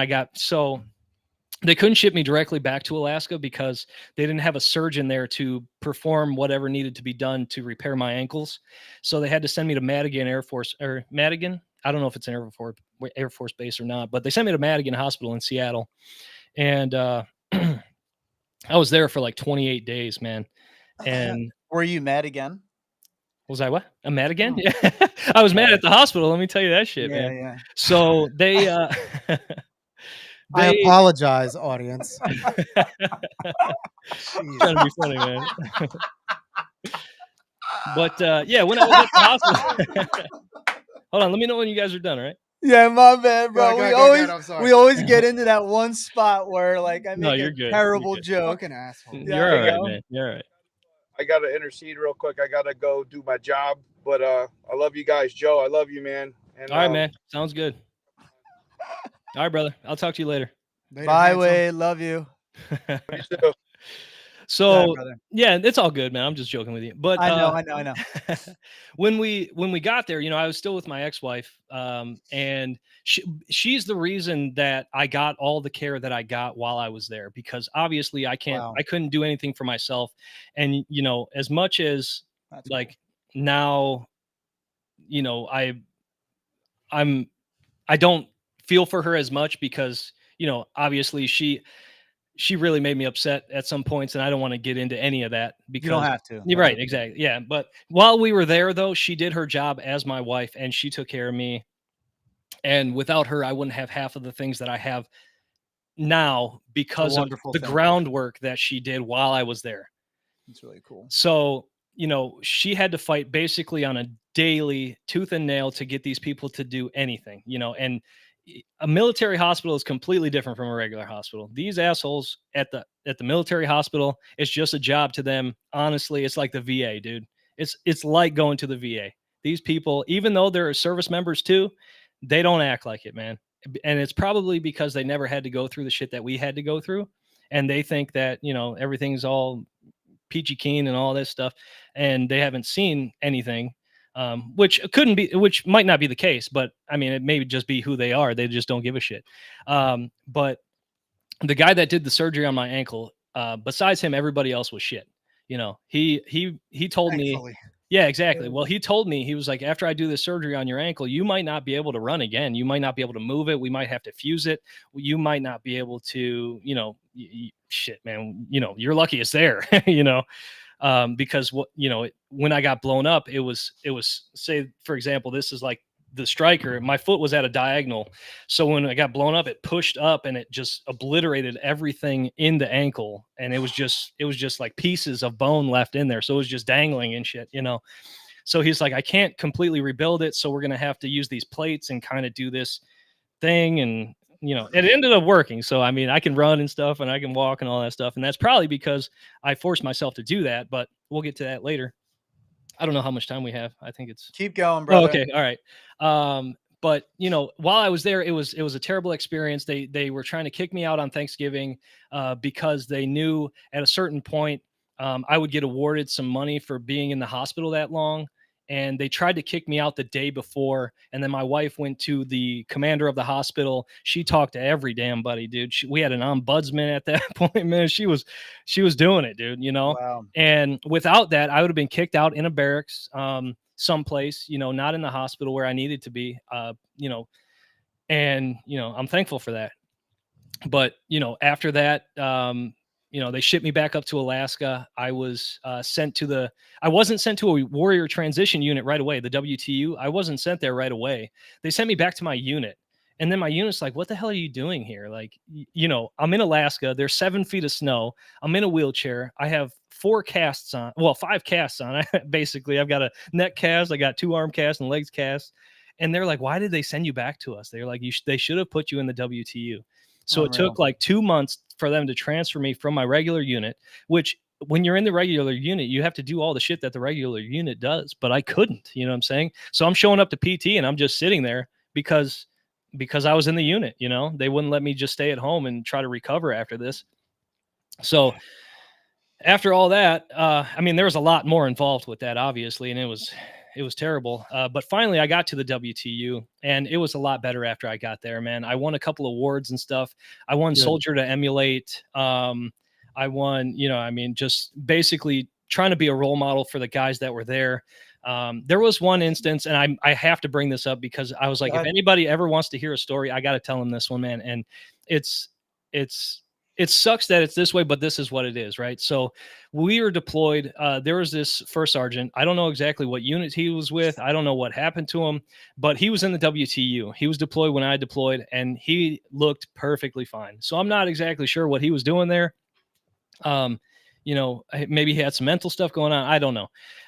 they couldn't ship me directly back to Alaska because they didn't have a surgeon there to perform whatever needed to be done to repair my ankles. So they had to send me to Madigan Air Force, or Madigan. I don't know if it's an Air Force base or not, but they sent me to Madigan Hospital in Seattle. And I was there for like 28 days, man. And were you mad again? Was I what? I'm mad again? Yeah. I was mad at the hospital. Let me tell you that shit, man. Yeah. So they I apologize, audience. Trying to be funny, man. But yeah, when I was at the hospital. Hold on, let me know when you guys are done, all right? Yeah, my bad, bro. We always get into that one spot where like I make a terrible joke. Fucking asshole. You're all right, man. You're all right. I gotta intercede real quick. I gotta go do my job, but I love you guys, Joe. I love you, man. And, all right, man. Sounds good. All right, brother. I'll talk to you later. Bye, Wade. Love you. So yeah, it's all good, man. I'm just joking with you. But I know. when we got there, you know, I was still with my ex-wife, and she's the reason that I got all the care that I got while I was there, because obviously I couldn't do anything for myself. And you know, as much as now, you know, I don't feel for her as much because, you know, obviously she really made me upset at some points, and I don't want to get into any of that because you don't have to. You're right. Exactly. Yeah. But while we were there though, she did her job as my wife and she took care of me. And without her, I wouldn't have half of the things that I have now because of the groundwork that she did while I was there. It's really cool. So, you know, she had to fight basically on a daily tooth and nail to get these people to do anything, you know, and a military hospital is completely different from a regular hospital. These assholes at the military hospital, it's just a job to them. Honestly, it's like the VA, dude. It's like going to the VA. These people, even though they're service members too, they don't act like it, man. And it's probably because they never had to go through the shit that we had to go through. And they think that, you know, everything's all peachy keen and all this stuff. And they haven't seen anything. Which might not be the case, but I mean, it may just be who they are. They just don't give a shit. But the guy that did the surgery on my ankle, besides him, everybody else was shit. You know, he told me, yeah, exactly. Well, he told me, he was like, after I do this surgery on your ankle, you might not be able to run again. You might not be able to move it. We might have to fuse it. You might not be able to, you know, shit, man, you know, you're lucky it's there, you know. Because when I got blown up, it was say, for example, this is like the striker, my foot was at a diagonal. So when I got blown up, it pushed up and it just obliterated everything in the ankle. And it was just like pieces of bone left in there. So it was just dangling and shit, you know? So he's like, I can't completely rebuild it. So we're going to have to use these plates and kind of do this thing. And, you know, it ended up working. So, I mean, I can run and stuff and I can walk and all that stuff. And that's probably because I forced myself to do that, but we'll get to that later. I don't know how much time we have. I think it's keep going, brother. Oh, okay. All right. But you know, while I was there, it was a terrible experience. They were trying to kick me out on Thanksgiving, because they knew at a certain point, I would get awarded some money for being in the hospital that long. and they tried to kick me out the day before. And then my wife went to the commander of the hospital. She talked to every damn buddy, dude. We had an ombudsman at that point, man. She was doing it, dude, you know? Wow. And without that, I would have been kicked out in a barracks, someplace, you know, not in the hospital where I needed to be, you know, and, you know, I'm thankful for that. But, you know, after that, you know, they shipped me back up to Alaska. I was I wasn't sent to a warrior transition unit right away, the WTU. I wasn't sent there right away. They sent me back to my unit. And then my unit's like, what the hell are you doing here? Like, you know, I'm in Alaska. There's 7 feet of snow. I'm in a wheelchair. I have 4 casts on, well, 5 casts on. Basically, I've got a neck cast. I got 2 arm casts and legs casts. And they're like, why did they send you back to us? They're like, they should have put you in the WTU. So Unreal. it took like 2 months for them to transfer me from my regular unit, which when you're in the regular unit, you have to do all the shit that the regular unit does, but I couldn't, you know what I'm saying? So I'm showing up to PT and I'm just sitting there because I was in the unit, you know, they wouldn't let me just stay at home and try to recover after this. So after all that, I mean, there was a lot more involved with that, obviously, and it was terrible. But finally, I got to the WTU, and it was a lot better after I got there, man. I won a couple awards and stuff. I won Good. Soldier to Emulate. I won, you know, I mean, just basically trying to be a role model for the guys that were there. There was one instance, and I have to bring this up because I was like, if anybody ever wants to hear a story, I got to tell them this one, man. And it sucks that it's this way, but this is what it is, right? So we were deployed. There was this first sergeant. I don't know exactly what unit he was with. I don't know what happened to him, but he was in the WTU. He was deployed when I deployed, and he looked perfectly fine. So I'm not exactly sure what he was doing there. You know, maybe he had some mental stuff going on. I don't know.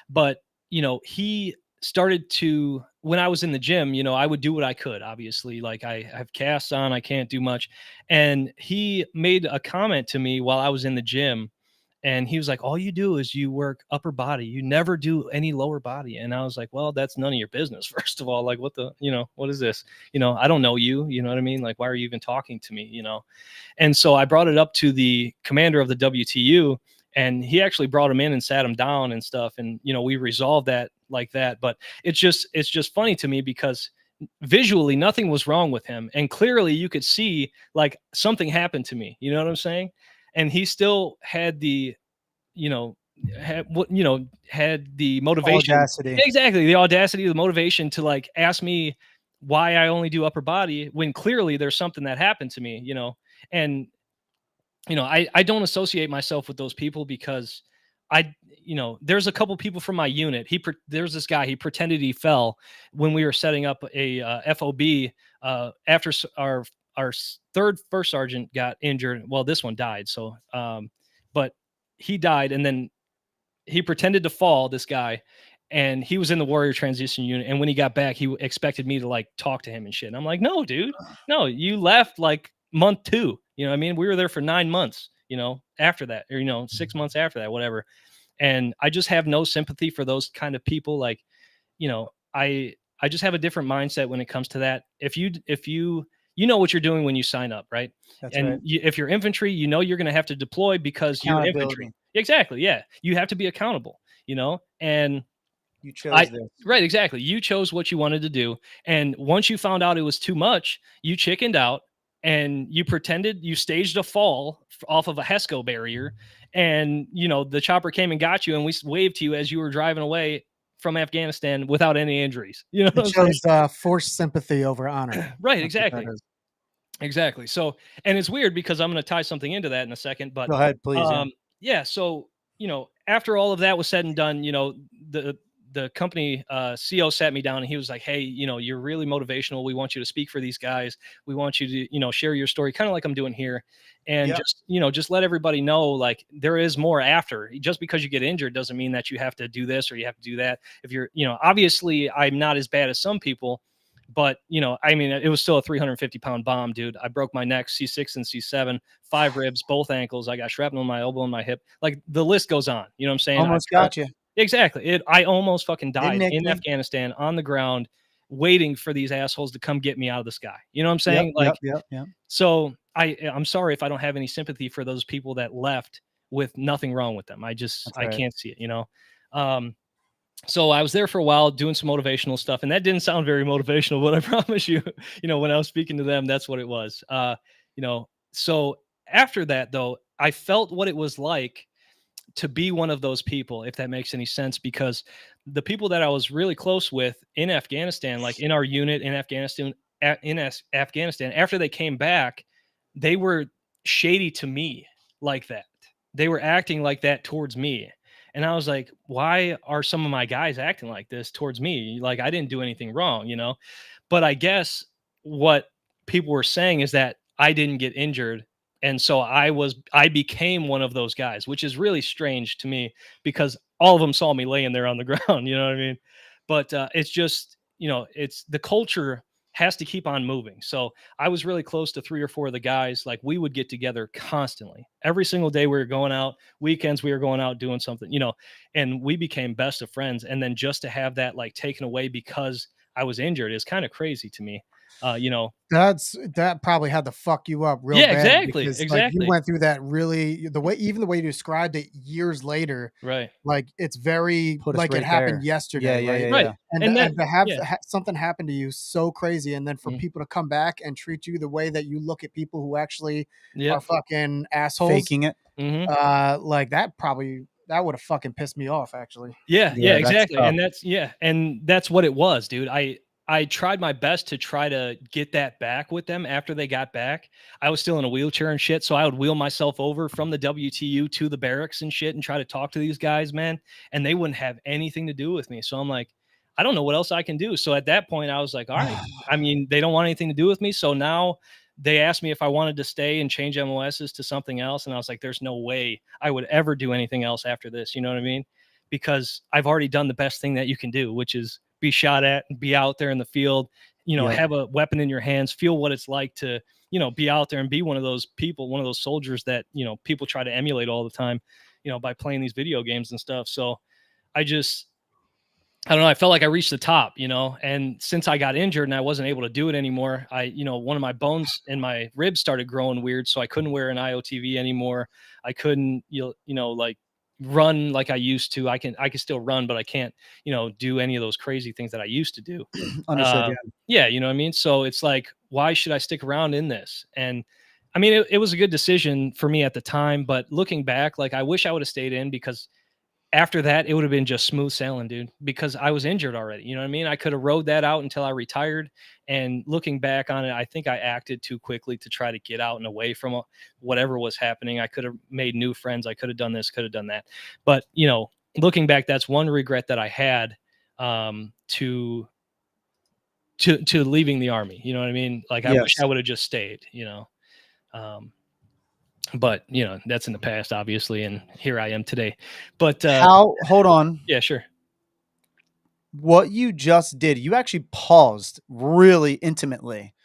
But, you know, he started to, when I was in the gym, you know, I would do what I could, obviously, like I have casts on, I can't do much. And he made a comment to me while I was in the gym, and he was like, all you do is you work upper body. You never do any lower body. And I was like, well, that's none of your business. First of all, like, what the, you know, what is this? You know, I don't know you, you know what I mean? Like, why are you even talking to me? You know? And so I brought it up to the commander of the WTU, and he actually brought him in and sat him down and stuff. And, you know, we resolved that like that. But it's just funny to me because visually nothing was wrong with him. And clearly you could see like something happened to me. You know what I'm saying? And he still had the, you know, had the motivation. Audacity. Exactly. The audacity, the motivation to like ask me why I only do upper body when clearly there's something that happened to me, you know. And you know, I don't associate myself with those people because you know, there's a couple people from my unit. There's this guy, he pretended he fell when we were setting up a FOB after our third first sergeant got injured. Well, this one died. So, but he died, and then he pretended to fall, this guy, and he was in the warrior transition unit. And when he got back, he expected me to like talk to him and shit. And I'm like, no, dude, no, you left like month 2. You know what I mean? We were there for 9 months, you know, after that, or, you know, 6 months after that, whatever. And I just have no sympathy for those kind of people. Like, you know, I just have a different mindset when it comes to that. If you know what you're doing when you sign up, right? That's and right. if you're infantry, you know, you're going to have to deploy because you're infantry. Exactly. Yeah. You have to be accountable, you know, and you chose this. Right. Exactly. You chose what you wanted to do. And once you found out it was too much, you chickened out and you pretended you staged a fall off of a HESCO barrier. And, you know, the chopper came and got you, and we waved to you as you were driving away from Afghanistan without any injuries. You know, it shows forced sympathy over honor. Right. Exactly. Exactly. So, and it's weird because I'm going to tie something into that in a second, but go ahead, please. Yeah. So, you know, after all of that was said and done, you know, the company CO sat me down and he was like, hey, you know, you're really motivational. We want you to speak for these guys. We want you to, you know, share your story, kind of like I'm doing here. And just, you know, just let everybody know, like, there is more after. Just because you get injured doesn't mean that you have to do this or you have to do that. If you're, you know, obviously I'm not as bad as some people, but, you know, I mean, it was still a 350-pound bomb, dude. I broke my neck, C6 and C7, 5 ribs, both ankles. I got shrapnel in my elbow and my hip. Like, the list goes on. You know what I'm saying? Almost got you. Exactly. I almost fucking died in Afghanistan on the ground, waiting for these assholes to come get me out of the sky. You know what I'm saying? Yep. So I'm sorry if I don't have any sympathy for those people that left with nothing wrong with them. I can't see it, you know? So I was there for a while doing some motivational stuff, and that didn't sound very motivational, but I promise you, when I was speaking to them, that's what it was. So after that though, I felt what it was like to be one of those people, if that makes any sense, because the people that I was really close with in Afghanistan, like in our unit in Afghanistan, Afghanistan, after they came back, they were shady to me like that. They were acting like that towards me. And I was like, why are some of my guys acting like this towards me? Like, I didn't do anything wrong. But I guess what people were saying is that I didn't get injured, and so I became one of those guys, which is really strange to me because all of them saw me laying there on the ground. You know what I mean? But it's just, it's the culture has to keep on moving. So I was really close to 3 or 4 of the guys. Like, we would get together constantly. Every single day we were going out, weekends we were going out doing something, and we became best of friends. And then just to have that like taken away because I was injured is kind of crazy to me. That probably had to fuck you up real Yeah, bad exactly. because like you Exactly. went through that really even the way you described it years later, Right. like it's very Put us like it right happened there. yesterday, Yeah, right? yeah, Right. yeah. And And that, and to have yeah. something happen to you so crazy, and then for Mhm. people to come back and treat you the way that you look at people who actually are Yep. fucking assholes, Faking it. Mhm. like that would have fucking pissed me off actually. Yeah, yeah, Yeah, that's exactly, tough. and that's what it was, dude. I tried my best to try to get that back with them after they got back. I was still in a wheelchair and shit, so I would wheel myself over from the WTU to the barracks and shit and try to talk to these guys, man, and they wouldn't have anything to do with me. So I'm like, I don't know what else I can do. So at that point, I was like, all right. I mean, they don't want anything to do with me. So now they asked me if I wanted to stay and change MOSs to something else. And I was like, there's no way I would ever do anything else after this. You know what I mean? Because I've already done the best thing that you can do, which is be shot at and be out there in the field, Yep. have a weapon in your hands, feel what it's like to, be out there and be one of those people, one of those soldiers that, people try to emulate all the time, by playing these video games and stuff. So I just, I don't know. I felt like I reached the top, and since I got injured and I wasn't able to do it anymore, one of my bones in my ribs started growing weird. So I couldn't wear an IOTV anymore. I couldn't, like run like I used to. I can still run, but I can't, do any of those crazy things that I used to do. Understood. Yeah. Yeah. You know what I mean? So it's like, why should I stick around in this? And I mean, it was a good decision for me at the time, but looking back, like I wish I would have stayed in because after that, it would have been just smooth sailing, dude, because I was injured already. You know what I mean? I could have rode that out until I retired. And looking back on it, I think I acted too quickly to try to get out and away from whatever was happening. I could have made new friends. I could have done this, could have done that. But, looking back, that's one regret that I had to leaving the army. You know what I mean? Like I wish Yes. I would have just stayed. Um, but that's in the past, obviously, and here I am today. But Hold on. yeah, sure. What you just did, you actually paused really intimately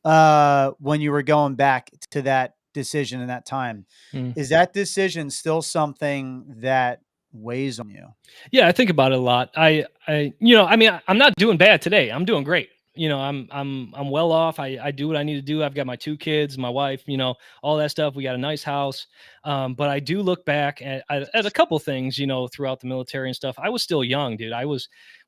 when you were going back to that decision in that time. Mm. Is that decision still something that weighs on you? Yeah, I think about it a lot. I mean, I'm not doing bad today. I'm doing great. I'm well off. I do what I need to do. I've got my 2 kids, my wife, all that stuff. We got a nice house. But I do look back at a couple things, throughout the military and stuff. I was still young, dude.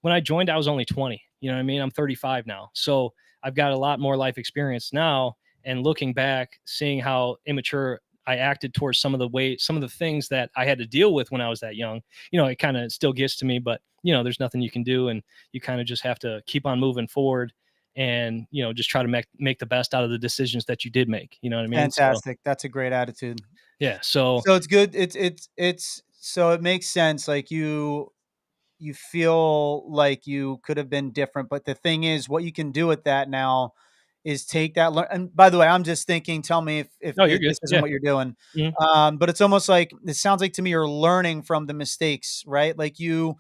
When I joined, I was only 20. You know what I mean? I'm 35 now. So I've got a lot more life experience now. And looking back, seeing how immature I acted towards some of the things that I had to deal with when I was that young, it kind of still gets to me, but there's nothing you can do. And you kind of just have to keep on moving forward and, just try to make the best out of the decisions that you did make. You know what I mean? So, Fantastic. That's a great attitude. yeah. So, So it's good. It's so it makes sense. Like you feel like you could have been different, but the thing is, what you can do with that now is take that. And by the way, I'm just thinking. Tell me if no, you're good. this isn't Yeah. what you're doing. Mhm. But it's almost like it sounds like to me you're learning from the mistakes, right? Like you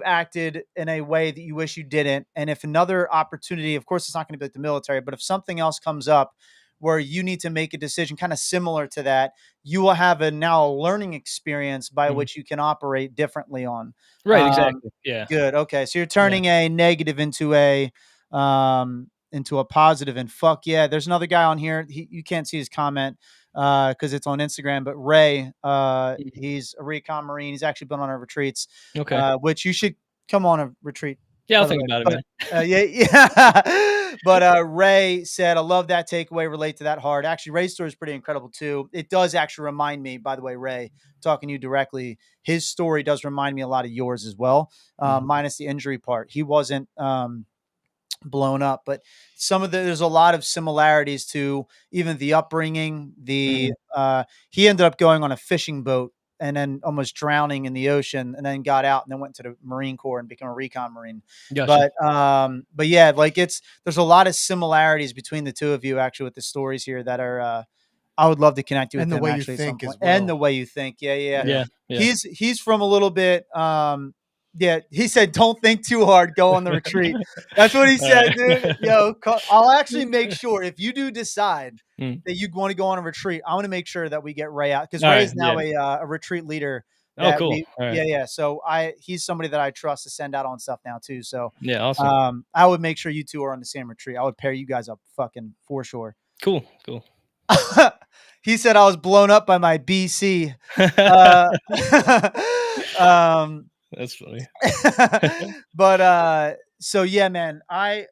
acted in a way that you wish you didn't, and if another opportunity, of course, it's not going to be like the military, but if something else comes up where you need to make a decision kind of similar to that, you will have a now learning experience by Mhm. which you can operate differently on. Right. Um, Exactly. Yeah. good. Okay. So you're Yeah. turning a negative into a positive, and fuck yeah. There's another guy on here. You can't see his comment, because it's on Instagram. But Ray, Mhm. he's a recon Marine. He's actually been on our retreats, Okay. which you should come on a retreat, Yeah, I'll by the think way. about it, But man. yeah, yeah. But Ray said, I love that takeaway, relate to that hard. Actually, Ray's story is pretty incredible too. It does actually remind me, by the way, Ray, talking to you directly, his story does remind me a lot of yours as well, Mhm. minus the injury part. He wasn't blown up, but there's a lot of similarities to even the upbringing. Mhm. He ended up going on a fishing boat and then almost drowning in the ocean, and then got out and then went to the Marine Corps and became a recon Marine. Gotcha. But yeah, like there's a lot of similarities between the two of you actually with the stories here that are I would love to connect you with And the him way you actually at some think point. as And well. the way you think. Yeah, yeah. Yeah. Yeah. He's from a little bit yeah, he said don't think too hard, go on the retreat. That's what he All said, right. dude. Yo, I'll actually make sure if you do decide Mm. that you want to go on a retreat, I want to make sure that we get Ray out because All Ray right. is Yeah. now a retreat leader Oh, that cool. All right. yeah. So he's somebody that I trust to send out on stuff now too. So Yeah. Awesome. I would make sure you two are on the same retreat. I would pair you guys up fucking for sure. Cool. Cool. He said I was blown up by my BC. Uh, um, That's funny. but so yeah, man, I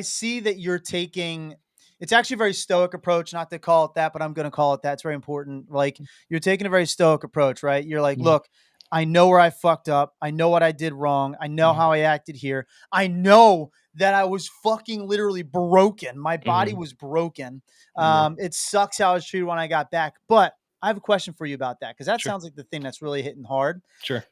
see that you're taking it's actually a very stoic approach, not to call it that, but I'm going to call it that. It's very important. Like you're taking a very stoic approach, right? You're like, Mhm. look, I know where I fucked up. I know what I did wrong. I know Mhm. how I acted here. I know that I was fucking literally broken. My body Mhm. was broken. Yeah. It sucks how I was treated when I got back. But I have a question for you about that because that Sure. sounds like the thing that's really hitting hard. Sure.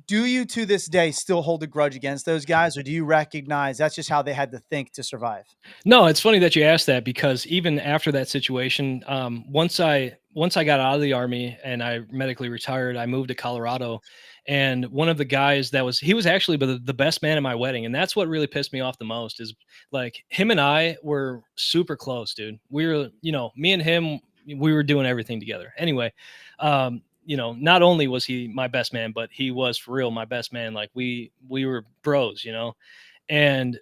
Do you to this day still hold a grudge against those guys, or do you recognize that's just how they had to think to survive? No, it's funny that you asked that because even after that situation, once I got out of the army and I medically retired, I moved to Colorado, and one of the guys he was actually the best man at my wedding, and that's what really pissed me off the most is like him and I were super close, dude. We were, me and him, we were doing everything together. Anyway, not only was he my best man, but he was for real my best man. Like we were bros, and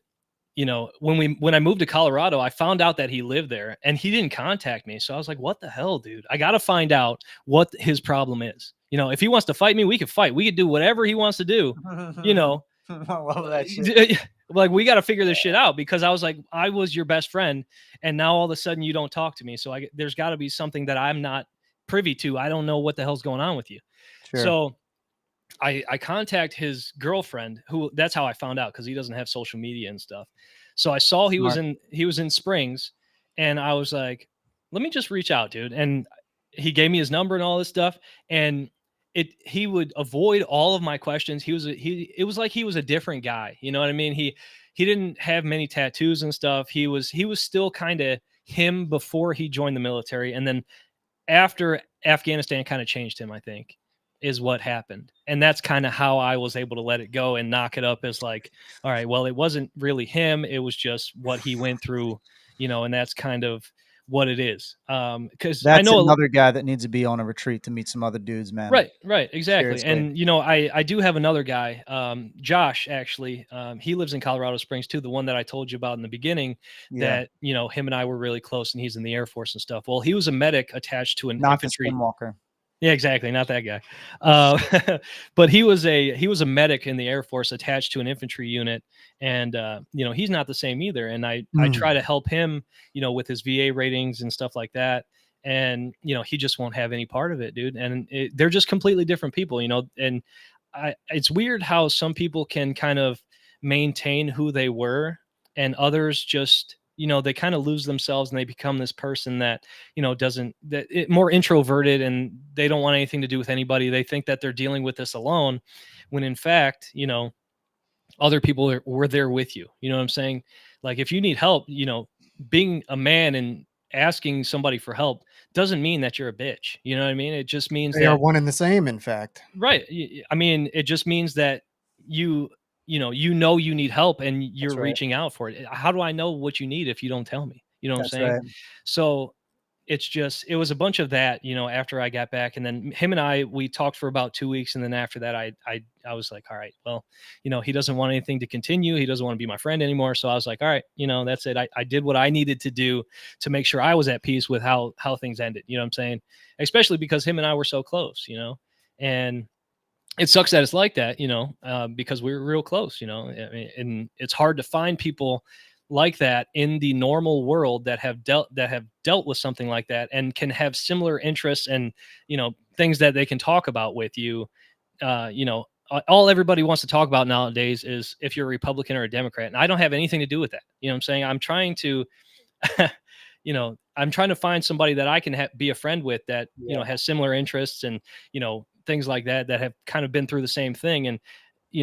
when I moved to Colorado, I found out that he lived there and he didn't contact me. So I was like, what the hell, dude? I got to find out what his problem is. If he wants to fight me, we could fight. We could do whatever he wants to do, you know. I love that shit. Like we got to figure this shit out because I was like, I was your best friend and now all of a sudden you don't talk to me. So there's got to be something that I'm not privy to. I don't know what the hell's going on with you. Sure. So I contact his girlfriend, who that's how I found out because he doesn't have social media and stuff. So I saw he was in Springs, and I was like, let me just reach out, dude. And he gave me his number and all this stuff, and he would avoid all of my questions. It was like he was a different guy. You know what I mean? He didn't have many tattoos and stuff. He was still kind of him before he joined the military, and then after Afghanistan kind of changed him, I think, is what happened. And that's kind of how I was able to let it go and knock it up as like, all right, well, it wasn't really him. It was just what he went through, and that's kind of what it is. Because I That's know another guy that needs to be on a retreat to meet some other dudes, man. Right, exactly. Seriously. And I do have another guy, Josh, actually. He lives in Colorado Springs too, the one that I told you about in the beginning. Yeah. That him and I were really close, and he's in the Air Force and stuff. Well, he was a medic attached to an Not the infantry. Skinwalker. Yeah, exactly. Not that guy. But he was a medic in the Air Force attached to an infantry unit, and he's not the same either. And I try to help him, with his VA ratings and stuff like that. And he just won't have any part of it, dude. And they're just completely different people, And it's weird how some people can kind of maintain who they were, and others just they kind of lose themselves and they become this person that more introverted, and they don't want anything to do with anybody. They think that they're dealing with this alone, when in fact other people were there with you. You know what I'm saying? Like if you need help, being a man and asking somebody for help doesn't mean that you're a bitch. You know what I mean? It just means They are that one and the same, in fact. right. I mean, it just means that you you need help and you're right. reaching out for it. How do I know what you need if you don't tell me? You know what That's I'm saying? right. So it was a bunch of that, after I got back. And then him and we talked for about 2 weeks. And then after that, I was like, all right, well, he doesn't want anything to continue. He doesn't want to be my friend anymore. So I was like, all right, that's it. I did what I needed to do to make sure I was at peace with how things ended. You know what I'm saying? Especially because him and I were so close, and it sucks that it's like that, because we were real close, and it's hard to find people like that in the normal world that have dealt with something like that and can have similar interests and, things that they can talk about with you. All everybody wants to talk about nowadays is if you're a Republican or a Democrat. And I don't have anything to do with that. You know what I'm saying? I'm trying to, I'm trying to find somebody that I can be a friend with that, has similar interests and, things like that have kind of been through the same thing. And,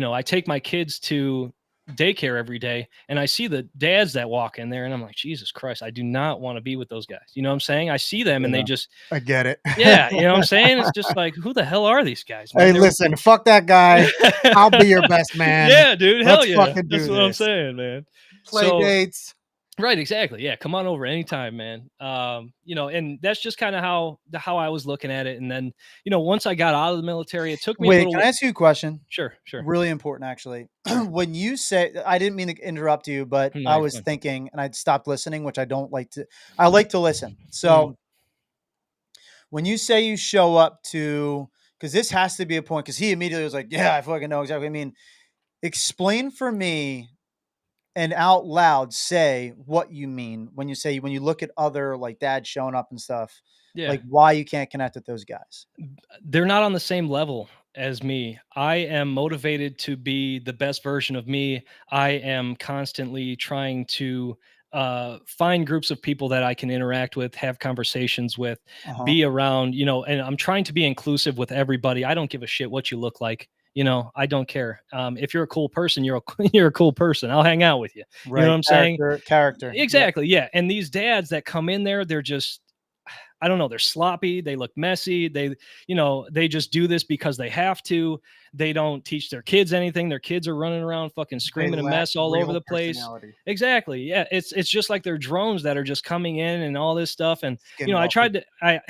I take my kids to daycare every day and I see the dads that walk in there and I'm like, Jesus Christ, I do not want to be with those guys. You know what I'm saying? I see them and they just, I get it. yeah. You know what I'm saying? It's just like, who the hell are these guys, man? Hey, listen, fuck that guy. I'll be your best man. Yeah, dude. Hell Let's yeah. fucking do That's what I'm saying, man. Play dates. Right, exactly. Yeah, come on over anytime, man. And that's just kind of how I was looking at it. And then, once I got out of the military, it took me a little. Can I ask you a question? Sure. Really important, actually. When you say, I didn't mean to interrupt you, but I was thinking, and I'd stopped listening, which I don't like to. I like to listen. So when you say you show up to, because this has to be a point, because he immediately was like, "Yeah, I fucking know exactly." I mean, explain for me and out loud say what you mean when you look at other like dads showing up and stuff, like why you can't connect with those guys. They're not on the same level as me. I am motivated to be the best version of me. I am constantly trying to find groups of people that I can interact with, have conversations with, be around, and I'm trying to be inclusive with everybody. I don't give a shit what you look like. I don't care. If you're a cool person, you're a cool person. I'll hang out with you. Right. You know what I'm saying? Character. Exactly. Yeah. And these dads that come in there, they're just, I don't know, they're sloppy, they look messy, they just do this because they have to. They don't teach their kids anything. Their kids are running around fucking screaming a mess all over the place. Exactly. Yeah, it's just like they're drones that are just coming in and all this stuff. And I tried to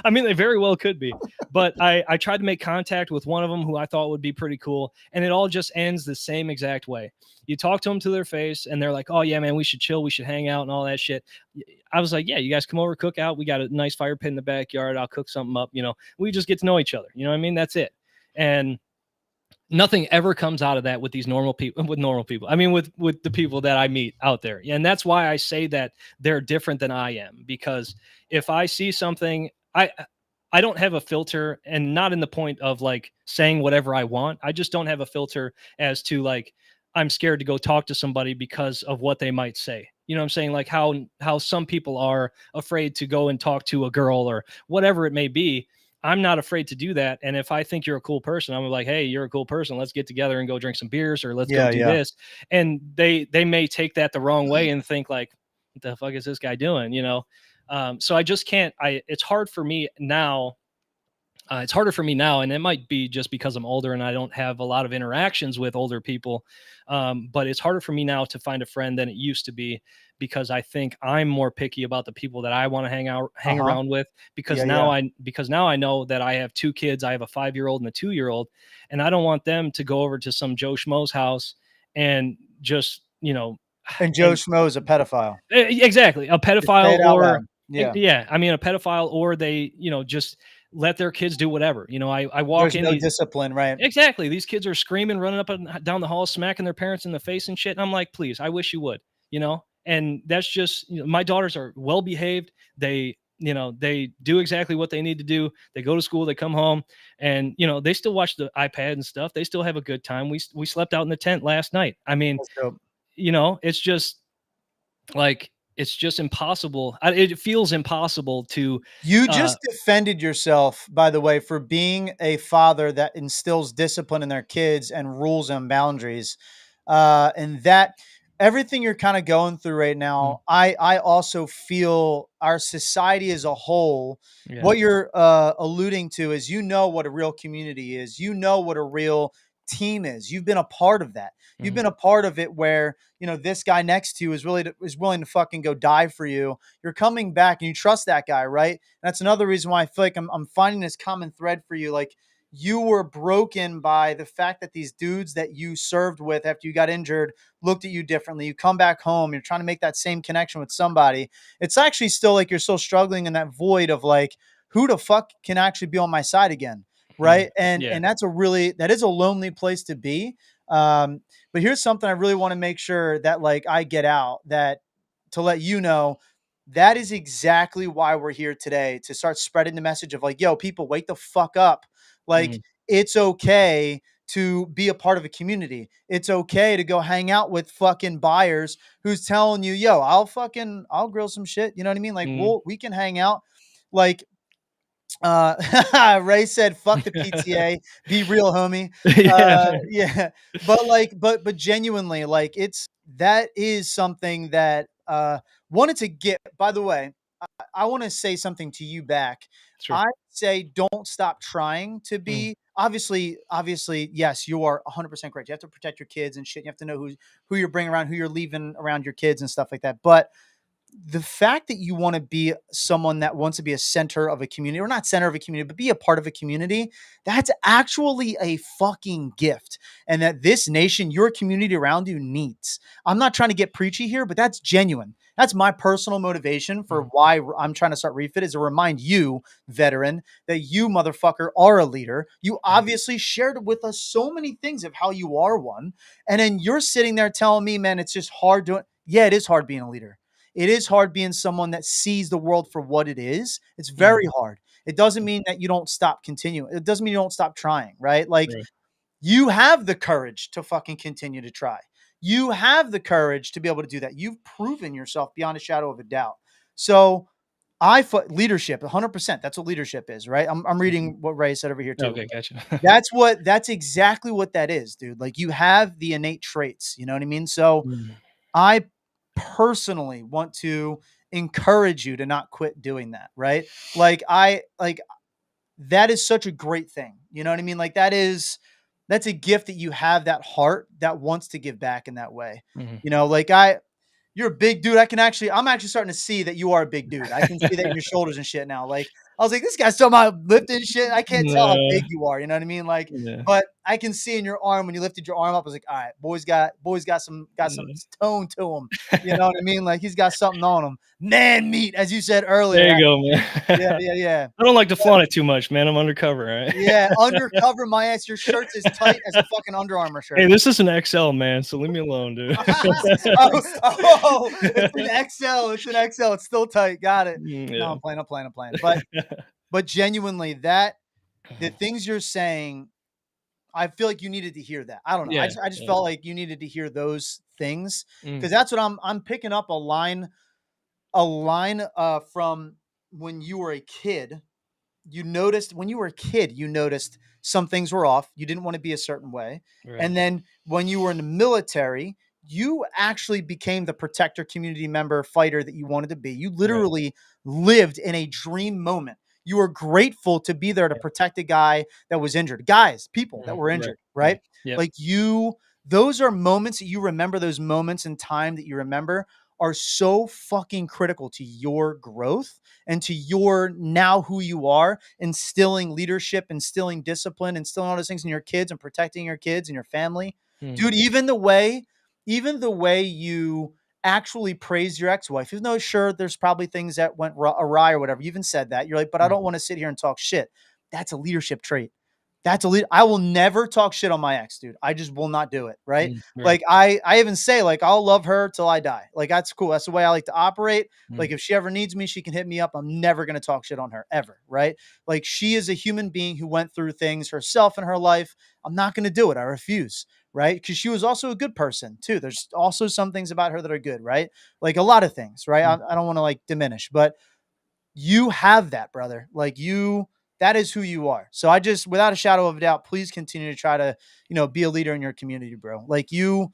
I mean, they very well could be, but I tried to make contact with one of them who I thought would be pretty cool, and it all just ends the same exact way. You talk to them to their face and they're like, "Oh yeah, man, we should chill, we should hang out and all that shit." I was like, "Yeah, you guys come over, cook out. We got a nice fire pit in the backyard. I'll cook something up, we just get to know each other." You know what I mean? That's it. And nothing ever comes out of that with these normal people. I mean, with the people that I meet out there. And that's why I say that they're different than I am, because if I see something, I don't have a filter, and not in the point of like saying whatever I want. I just don't have a filter as to like, I'm scared to go talk to somebody because of what they might say. You know what I'm saying? Like how some people are afraid to go and talk to a girl or whatever it may be. I'm not afraid to do that. And if I think you're a cool person, I'm like, "Hey, you're a cool person. Let's get together and go drink some beers, or let's go do this." And they may take that the wrong way and think like, "What the fuck is this guy doing?" So I just can't. It's hard for me now. It's harder for me now, and it might be just because I'm older and I don't have a lot of interactions with older people. But it's harder for me now to find a friend than it used to be, because I think I'm more picky about the people that I want to hang around with, because now I know that I have two kids. I have a 5-year-old and a 2-year-old, and I don't want them to go over to some Joe Schmo's house and just, and Joe Schmo is a pedophile. Exactly. A pedophile, or I mean, a pedophile, or they, just let their kids do whatever. I walk in. There's no discipline, right? Exactly. These kids are screaming, running up and down the hall, smacking their parents in the face and shit. And I'm like, please, I wish you would, and that's just, my daughters are well behaved. They, they do exactly what they need to do. They go to school, they come home, and, they still watch the iPad and stuff. They still have a good time. We slept out in the tent last night. I mean, it's just like, it's just impossible. It feels impossible to. You just defended yourself, by the way, for being a father that instills discipline in their kids and rules and boundaries. And that everything you're kind of going through right now, I also feel our society as a whole, what you're alluding to is, what a real community is, what a real team is. You've been a part of that. You've been a part of it where, this guy next to you is willing to fucking go die for you. You're coming back and you trust that guy, right? And that's another reason why I feel like I'm finding this common thread for you. Like, you were broken by the fact that these dudes that you served with after you got injured looked at you differently. You come back home, you're trying to make that same connection with somebody. It's actually still like you're still struggling in that void of like, who the fuck can actually be on my side again? Right. And that is a lonely place to be. But here's something I really want to make sure that like I get out, that to let you know, that is exactly why we're here today, to start spreading the message of like, yo, people, wake the fuck up. Like, it's okay to be a part of a community. It's okay to go hang out with fucking buyers who's telling you, yo, I'll grill some shit. You know what I mean? Like, we can hang out. Like, Ray said, fuck the PTA, be real, homie. Yeah. But genuinely, like, that is something that, wanted to get, by the way, I want to say something to you back. Sure. I say, don't stop trying to be, obviously, yes, you are 100% correct. You have to protect your kids and shit. You have to know who you're bringing around, who you're leaving around your kids and stuff like that. But the fact that you want to be someone that wants to be a center of a community, or not center of a community, but be a part of a community, that's actually a fucking gift. And that this nation, your community around you, needs. I'm not trying to get preachy here, but that's genuine. That's my personal motivation for why I'm trying to start Refit, is to remind you, veteran, that you, motherfucker, are a leader. You obviously shared with us so many things of how you are one. And then you're sitting there telling me, man, it's just hard doing. Yeah, it is hard being a leader. It is hard being someone that sees the world for what it is. It's very hard. It doesn't mean that you don't stop continuing. It doesn't mean you don't stop trying, right? Like, you have the courage to fucking continue to try. You have the courage to be able to do that. You've proven yourself beyond a shadow of a doubt. So leadership, 100%. That's what leadership is, right? I'm reading what Ray said over here too. Okay, gotcha. That's exactly what that is, dude. Like, you have the innate traits, you know what I mean? So I personally want to encourage you to not quit doing that, right? That is such a great thing. You know what I mean? Like, that's a gift that you have, that heart that wants to give back in that way. Like, you're a big dude. I'm actually starting to see that you are a big dude. I can see that in your shoulders and shit now. Like, I was like, this guy's talking about lifting shit. I can't tell how big you are. You know what I mean? Like, but I can see in your arm, when you lifted your arm up, I was like, all right, boy's got some tone to him. You know what I mean? Like, he's got something on him. Man meat, as you said earlier. There you go, man. Yeah. I don't like to flaunt it too much, man. I'm undercover, right? Yeah, undercover my ass. Your shirt's as tight as a fucking Under Armour shirt. Hey, this is an XL, man, so leave me alone, dude. It's an XL. It's an XL. It's still tight. Got it. Yeah. No, I'm playing. But genuinely, the things you're saying, I feel like you needed to hear that. I don't know. Yeah, I just felt like you needed to hear those things, because that's what I'm picking up, a line from when you were a kid. You noticed some things were off. You didn't want to be a certain way. Right. And then when you were in the military, you actually became the protector, community member, fighter that you wanted to be. You literally lived in a dream moment. You were grateful to be there to protect a guy that was injured. People that were injured, right? Yep. Like, those are moments that you remember. Those moments in time that you remember are so fucking critical to your growth and to your now who you are, instilling leadership, instilling discipline, instilling all those things in your kids and protecting your kids and your family. Dude, even the way you actually praise your ex-wife, even though sure, there's probably things that went awry or whatever. You even said that. You're like, but I don't want to sit here and talk shit. That's a leadership trait. I will never talk shit on my ex, dude. I just will not do it. Right. Like, I even say, like, I'll love her till I die. Like, that's cool. That's the way I like to operate. Like, if she ever needs me, she can hit me up. I'm never going to talk shit on her ever. Right. Like, she is a human being who went through things herself in her life. I'm not going to do it. I refuse. Right. Because she was also a good person too. There's also some things about her that are good. Right. Like, a lot of things. Right. I don't want to like diminish, but you have that, brother. Like, that is who you are. So I just, without a shadow of a doubt, please continue to try to, be a leader in your community, bro. Like, you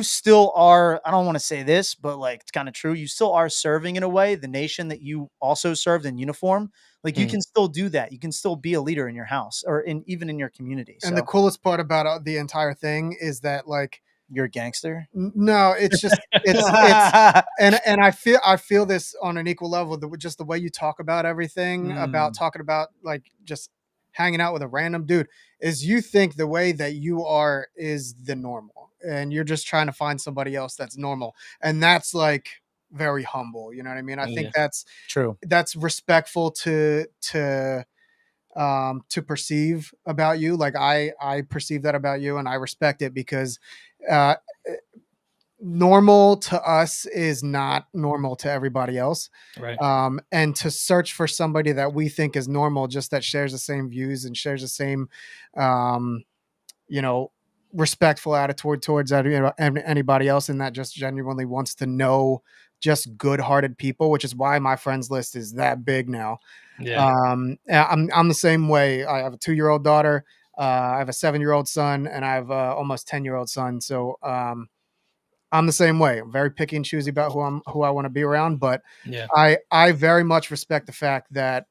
still are, I don't want to say this, but like, it's kind of true. You still are serving in a way the nation that you also served in uniform. Like you can still do that. You can still be a leader in your house or even in your community. And the So coolest part about the entire thing is that like you're a gangster. no, it's just it's and I feel this on an equal level. Just the way you talk about everything, about talking about like just hanging out with a random dude, is you think the way that you are is the normal, and you're just trying to find somebody else that's normal, and that's like very humble. You know what I mean? I think that's true. That's respectful to perceive about you. Like I perceive that about you, and I respect it because uh normal to us is not normal to everybody else. Right. And to search for somebody that we think is normal, just that shares the same views and shares the same um you know respectful attitude towards anybody else, and that just genuinely wants to know just good-hearted people, which is why my friends list is that big now. Yeah. I'm the same way. I have a 2-year-old daughter, I have a 7-year-old son, and I have almost 10-year-old son. So I'm the same way. I'm very picky and choosy about who I want to be around, but Yeah. I very much respect the fact that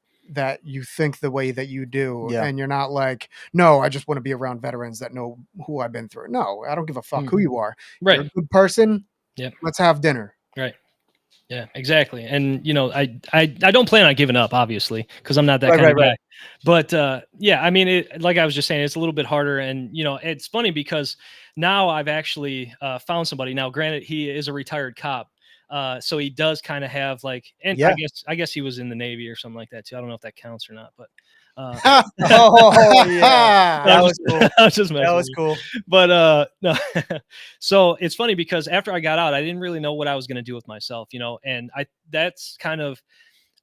you think the way that you do, Yeah. and you're not like, no, I just want to be around veterans that know who I've been through. No, I don't give a fuck who you are. You're Right. a good person. Yep. Let's have dinner. Right. Yeah, exactly. And I don't plan on giving up, obviously, because I'm not that kind of guy. But yeah, I mean, like I was just saying, it's a little bit harder. And it's funny because now I've actually found somebody. Now, granted, he is a retired cop, so he does kind of have like, and Yeah. I guess he was in the Navy or something like that too. I don't know if that counts or not, but. Oh yeah, that was cool. I was just messing That with was you. cool. But no. So it's funny because after I got out, I didn't really know what I was going to do with myself, and that's kind of,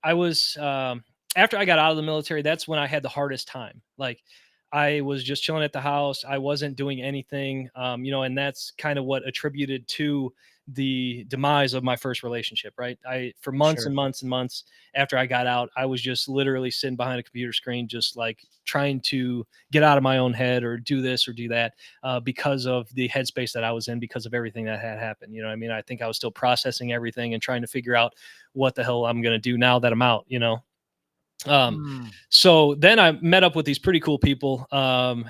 I was, after I got out of the military, that's when I had the hardest time. Like I was just chilling at the house. I wasn't doing anything, and that's kind of what attributed to the demise of my first relationship. Right. For months and months and months after I got out, I was just literally sitting behind a computer screen, just like trying to get out of my own head or do this or do that, because of the headspace that I was in, because of everything that had happened. I mean, I think I was still processing everything and trying to figure out what the hell I'm going to do now that I'm out. So then I met up with these pretty cool people.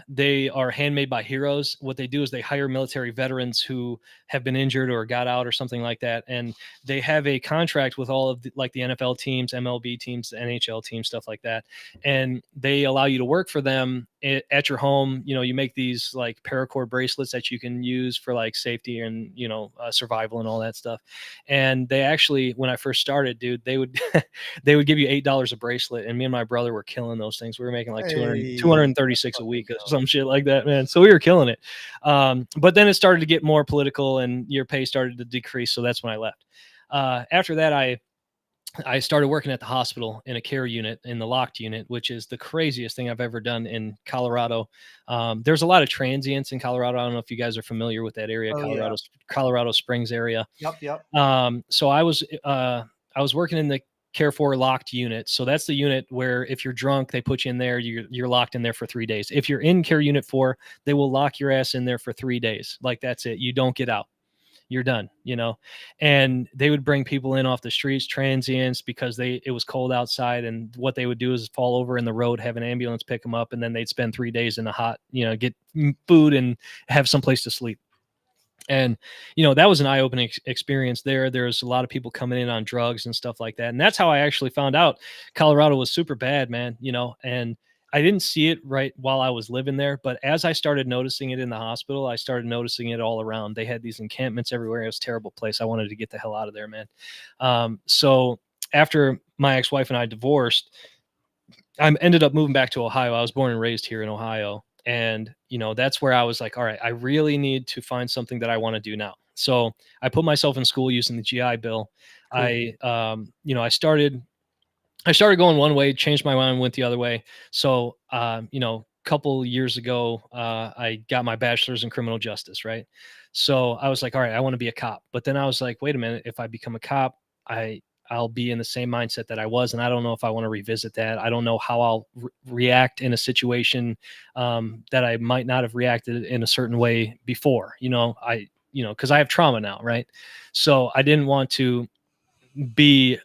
They are Handmade by Heroes. What they do is they hire military veterans who have been injured or got out or something like that. And they have a contract with all of the NFL teams, MLB teams, the NHL teams, stuff like that. And they allow you to work for them at your home. You make these like paracord bracelets that you can use for like safety and, survival and all that stuff. And they actually, when I first started, dude, they would, they would give you $8 a bracelet. And me and my brother were killing those things. We were making like 236 a week or some shit like that, man. So we were killing it. But then it started to get more political and your pay started to decrease. So that's when I left. After that, I started working at the hospital in a care unit, in the locked unit, which is the craziest thing I've ever done in Colorado. There's a lot of transients in Colorado. I don't know if you guys are familiar with that area, Colorado Springs area. Yep. So I was working in the Care 4 locked unit. So that's the unit where if you're drunk, they put you in there. You're locked in there for 3 days. If you're in Care Unit 4, they will lock your ass in there for 3 days. Like that's it. You don't get out. You're done, and they would bring people in off the streets, transients, because it was cold outside. And what they would do is fall over in the road, have an ambulance pick them up, and then they'd spend 3 days in the hot, get food and have someplace to sleep. And, that was an eye-opening experience there. There's a lot of people coming in on drugs and stuff like that. And that's how I actually found out Colorado was super bad, man, and I didn't see it right while I was living there. But as I started noticing it in the hospital, I started noticing it all around. They had these encampments everywhere. It was a terrible place. I wanted to get the hell out of there, man. So after my ex-wife and I divorced, I ended up moving back to Ohio. I was born and raised here in Ohio. And, that's where I was like, all right, I really need to find something that I want to do now. So I put myself in school using the GI Bill. Cool. I started going one way, changed my mind, went the other way. So, couple years ago, I got my bachelor's in criminal justice. Right. So I was like, all right, I want to be a cop. But then I was like, wait a minute, if I become a cop, I'll be in the same mindset that I was. And I don't know if I want to revisit that. I don't know how I'll react in a situation that I might not have reacted in a certain way before, because I have trauma now. Right. So I didn't want to be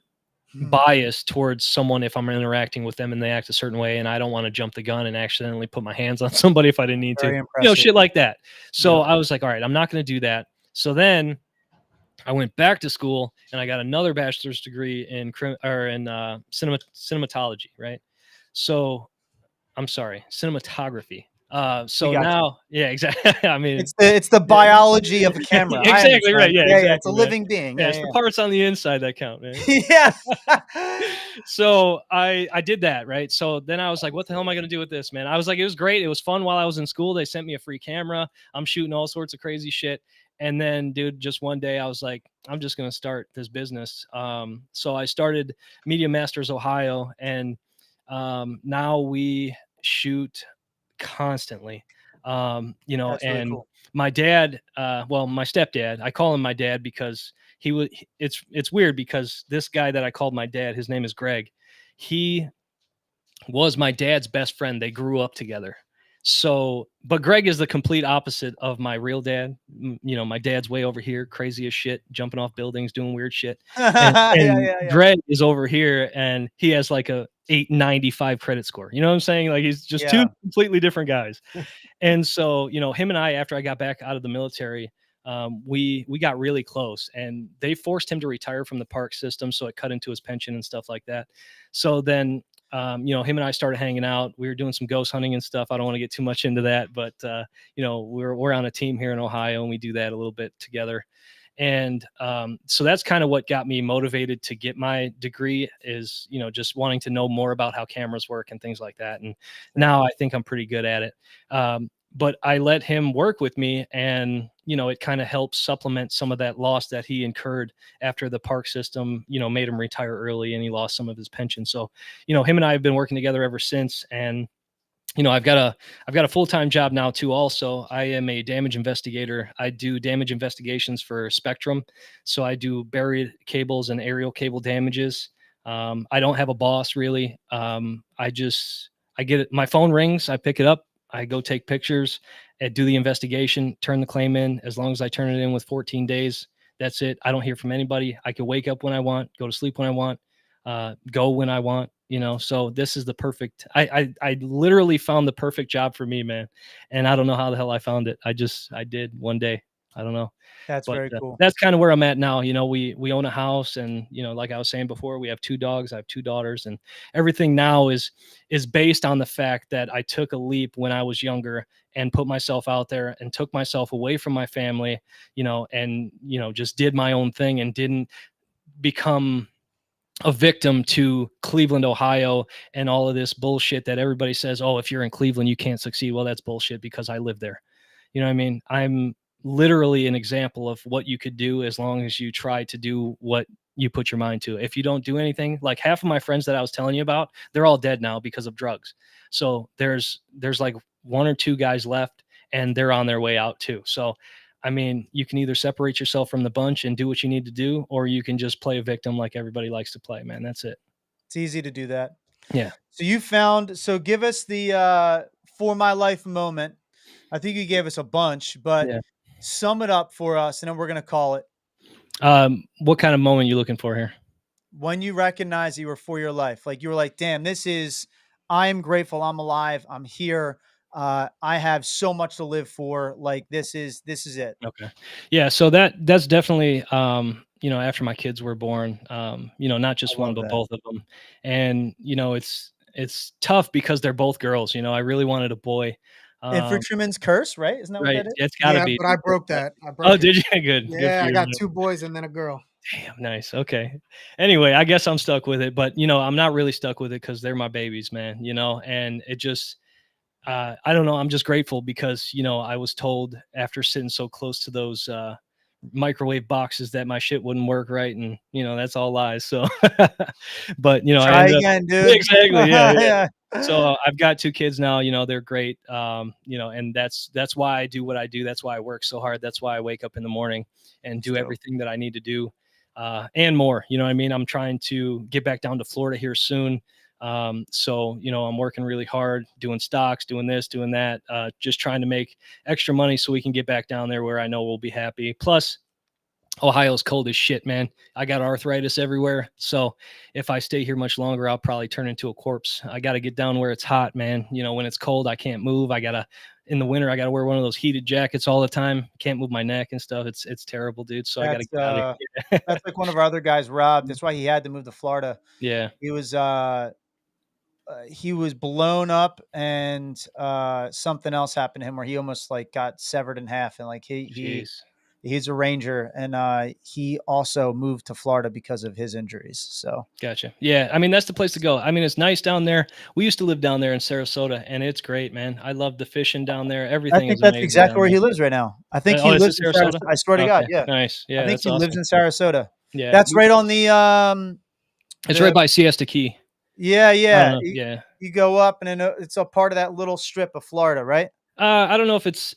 bias towards someone if I'm interacting with them and they act a certain way, and I don't want to jump the gun and accidentally put my hands on somebody if I didn't need to. Very impressive. Shit like that. So Yeah. I was like, all right, I'm not going to do that. So then I went back to school and I got another bachelor's degree in cinematology, right? So I'm sorry, cinematography. So got you. now, yeah, exactly. I mean, It's the biology of a camera. I exactly right. understand. Yeah, Yeah, exactly. it's a man. living being. Yeah, Yeah, it's the yeah. parts on the inside that count, man. Yeah. So I did that, right? So then I was like, what the hell am I going to do with this, man? I was like, it was great. It was fun while I was in school. They sent me a free camera. I'm shooting all sorts of crazy shit. And then, dude, just one day I was like, I'm just going to start this business. So I started Media Masters Ohio, and now we shoot constantly. That's really And cool. my dad, well, my stepdad, I call him my dad because he was, it's weird because this guy that I called my dad, his name is Greg. He was my dad's best friend. They grew up together. So, but Greg is the complete opposite of my real dad. My dad's way over here, crazy as shit, jumping off buildings, doing weird shit. And, Yeah, and yeah, yeah. Greg is over here and he has like a 895 credit score. You know what I'm saying? Like he's just two Yeah. completely different guys. And so, him and I, after I got back out of the military, we got really close, and they forced him to retire from the park system, so it cut into his pension and stuff like that. So then, him and I started hanging out. We were doing some ghost hunting and stuff. I don't want to get too much into that, but we're on a team here in Ohio, and we do that a little bit together. And so that's kind of what got me motivated to get my degree is, just wanting to know more about how cameras work and things like that. And now I think I'm pretty good at it. But I let him work with me, and it kind of helps supplement some of that loss that he incurred after the park system made him retire early, and he lost some of his pension. So him and I have been working together ever since. And I've got a full-time job now too. Also, I am a damage investigator. I do damage investigations for Spectrum. So I do buried cables and aerial cable damages. I don't have a boss really. I get it. My phone rings. I pick it up. I go take pictures and do the investigation, turn the claim in. As long as I turn it in with 14 days, that's it. I don't hear from anybody. I can wake up when I want, go to sleep when I want, go when I want, so this is the perfect, I literally found the perfect job for me, man. And I don't know how the hell I found it. I did one day. I don't know. That's But very cool. that's kind of where I'm at now. We own a house, and like I was saying before, we have 2 dogs. I have 2 daughters, and everything now is based on the fact that I took a leap when I was younger and put myself out there and took myself away from my family, and just did my own thing and didn't become a victim to Cleveland, Ohio, and all of this bullshit that everybody says, oh, if you're in Cleveland, you can't succeed. Well, that's bullshit because I live there. You know what I mean? I'm literally an example of what you could do as long as you try to do what you put your mind to. If you don't do anything, like half of my friends that I was telling you about, they're all dead now because of drugs. So there's like 1 or 2 guys left, and they're on their way out too. So I mean, you can either separate yourself from the bunch and do what you need to do, or you can just play a victim like everybody likes to play, man. That's it. It's easy to do that. Yeah. So give us the for my life moment. I think you gave us a bunch, but Yeah. sum it up for us, and then we're gonna call it. What kind of moment you looking for here? When you recognize you were for your life, like you were like, damn, I am grateful I'm alive. I'm here. I have so much to live for. Like this is it. Okay. Yeah. So that's definitely, after my kids were born, not I just one, love but that. both of them. And, it's tough because they're both girls. I really wanted a boy. Infantryman's curse, right? Isn't that what Right. that is? It's gotta Yeah, be. but I broke that. I Oh, broke it. did you? Good Yeah, for I you, got man. 2 boys and then a girl. Damn, nice. Okay. Anyway, I guess I'm stuck with it, but I'm not really stuck with it because they're my babies, man. And it just, I don't know. I'm just grateful because I was told after sitting so close to those microwave boxes that my shit wouldn't work right, and that's all lies. So, but I Try ended up. again, Yeah, dude. exactly. Yeah, yeah. Yeah. So I've got 2 kids now. They're great. And that's why I do what I do. That's why I work so hard. That's why I wake up in the morning and do Dope. everything that I need to do, and more. You know what I mean? I'm trying to get back down to Florida here soon. So I'm working really hard, doing stocks, doing this, doing that, just trying to make extra money so we can get back down there where I know we'll be happy. Plus, Ohio's cold as shit, man. I got arthritis everywhere. So if I stay here much longer, I'll probably turn into a corpse. I got to get down where it's hot, man. You know, when it's cold, I can't move. In the winter, I got to wear one of those heated jackets all the time. Can't move my neck and stuff. It's terrible, dude. So I got to That's get out of here. that's like one of our other guys, Rob. That's why he had to move to Florida. Yeah. He was blown up, and something else happened to him where he almost like got severed in half, and like Jeez. he's a Ranger, and he also moved to Florida because of his injuries. So Gotcha. Yeah. I mean, that's the place to go. I mean, it's nice down there. We used to live down there in Sarasota, and it's great, man. I love the fishing down there. I Everything think is that's amazing exactly down where there. he lives right now. I think he Oh, is it lives in Sarasota? Sarasota. I swear to God, Okay. yeah. Nice. I Yeah, think that's he lives awesome. in Sarasota. Yeah. That's right on the It's right by Siesta Key. yeah, I don't yeah. know. Yeah. You go up, and then it's a part of that little strip of Florida, right? I don't know if it's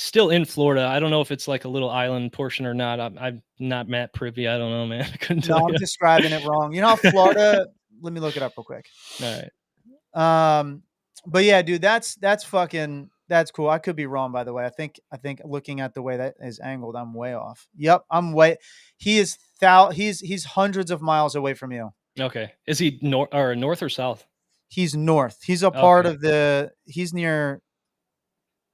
still in Florida. I don't know if it's like a little island portion or not. I'm not Matt privy. I don't know, man. I couldn't No, tell I'm you. describing it wrong. You know how Florida let me look it up real quick. All right. But yeah, dude, that's that's cool. I could be wrong, by the way. I think looking at the way that is angled, I'm way off. Yep, I'm way. He's hundreds of miles away from you. Okay. Is he north or south? He's north. He's a part Okay. of the. He's near.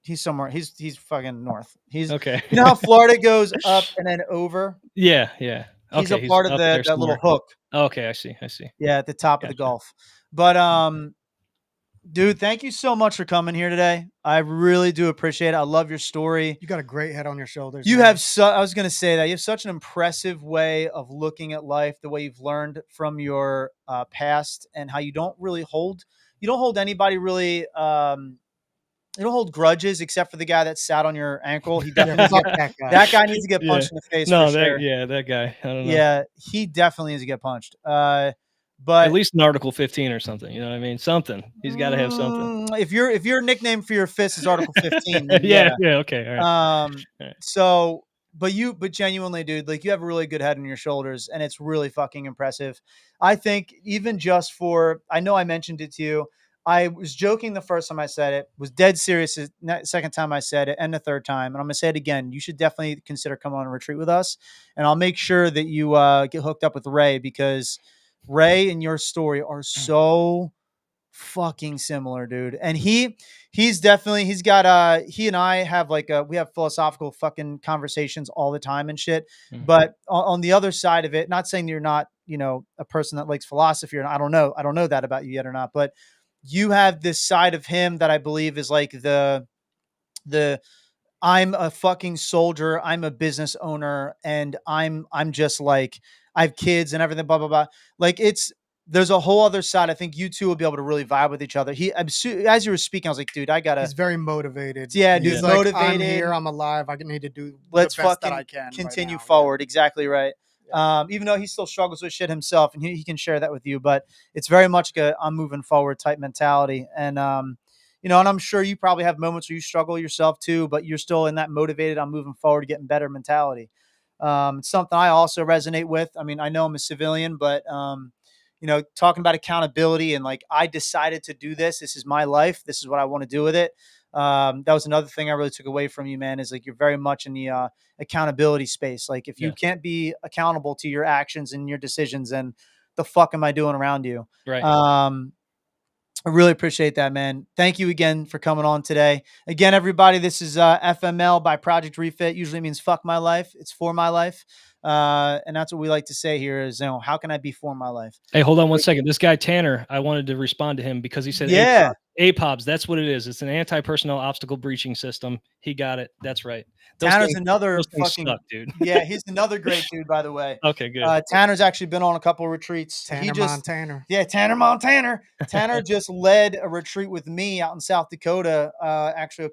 He's somewhere. He's fucking north. Okay. You know how Florida goes up and then over. Yeah. Yeah. He's Okay. a He's part of up there that little somewhere. hook. Okay. I see. I see. Yeah, at the top of the Gotcha. Gulf. But dude, thank you so much for coming here today. I really do appreciate it. I love your story. You got a great head on your shoulders. You man. have I was going to say that you have such an impressive way of looking at life, the way you've learned from your past, and how you don't hold anybody really. You don't hold grudges except for the guy that sat on your ankle. He Yeah, definitely fuck that guy. that guy needs to get Yeah. punched in the face No, for sure. that guy. I don't know. Yeah, he definitely needs to get punched. At But least an Article 15 or something. You know what I mean? Something. He's got to have something. if your nickname for your fist is Article 15, then Yeah. yeah. Yeah. Okay. All right. All right. So, but genuinely, dude, like you have a really good head on your shoulders, and it's really fucking impressive. I think even just I know I mentioned it to you. I was joking the first time I said it, was dead serious the second time I said it, and the third time. And I'm going to say it again. You should definitely consider coming on a retreat with us. And I'll make sure that you get hooked up with Ray, because Ray and your story are so fucking similar, dude. And he's got he and I have we have philosophical fucking conversations all the time and shit. Mhm. But on the other side of it, not saying you're not, a person that likes philosophy, or I don't know that about you yet or not, but you have this side of him that I believe is like the I'm a fucking soldier, I'm a business owner, and I'm just like I have kids and everything, blah blah blah. Like there's a whole other side. I think you two will be able to really vibe with each other. As you were speaking, I was like, dude, I gotta. He's very motivated. Yeah, dude, He's like, motivated. I'm here. I'm alive. I need to do Let's the best that fucking I can. continue right now. forward. Exactly right. Even though he still struggles with shit himself, and he can share that with you, but it's very much I'm moving forward type mentality. And and I'm sure you probably have moments where you struggle yourself too, but you're still in that motivated, I'm moving forward, getting better mentality. It's something I also resonate with. I mean, I know I'm a civilian, but talking about accountability and like, I decided to do this. This is my life. This is what I want to do with it. That was another thing I really took away from you, man, is like, you're very much in the accountability space. Like if you can't be accountable to your actions and your decisions, then the fuck am I doing around you? Right. I really appreciate that, man. Thank you again for coming on today. Again, everybody, this is FML by Project Refit. Usually means fuck my life. It's for my life. And that's what we like to say here is, how can I be for my life? Hey, hold on one second. This guy, Tanner, I wanted to respond to him because he said APOBs. That's what it is. It's an anti-personnel obstacle breaching system. He got it. That's right. Tanner's another things fucking suck, dude. Yeah, he's another great dude, by the way. Okay, good. Tanner's actually been on a couple of retreats. Tanner Montana. Yeah, Tanner Montana. Tanner just led a retreat with me out in South Dakota. Actually,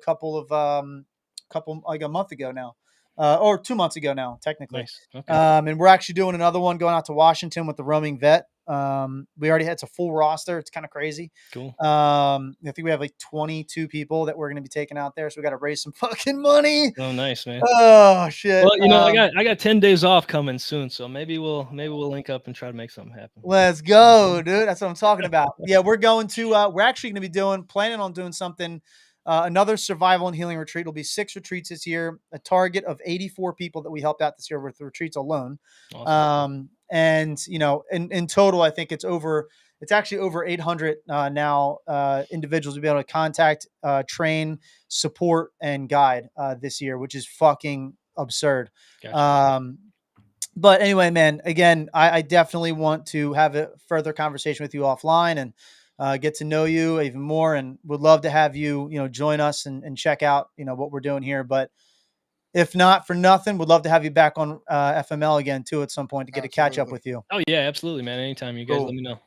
like a month ago now, or 2 months ago now, technically. Nice. Okay. And we're actually doing another one going out to Washington with the roaming vet. We already had a full roster. It's kind of crazy. Cool. I think we have like 22 people that we're going to be taking out there. So we got to raise some fucking money. Oh, nice, man. Oh shit. Well, I got 10 days off coming soon, so maybe we'll link up and try to make something happen. Let's go, dude. That's what I'm talking about. Yeah, we're going to we're actually going to be planning on doing something Another survival and healing retreat. Will be 6 retreats this year, a target of 84 people that we helped out this year with the retreats alone. Awesome. And in total, I think it's actually over 800 now individuals will be able to contact, train, support, and guide this year, which is fucking absurd. Gotcha. But anyway, man, again, I definitely want to have a further conversation with you offline and get to know you even more, and would love to have you, join us and check out, what we're doing here. But if not for nothing, would love to have you back on FML again too at some point to get a catch up Absolutely. with you. Oh yeah, absolutely, man. Anytime you guys Cool. let me know.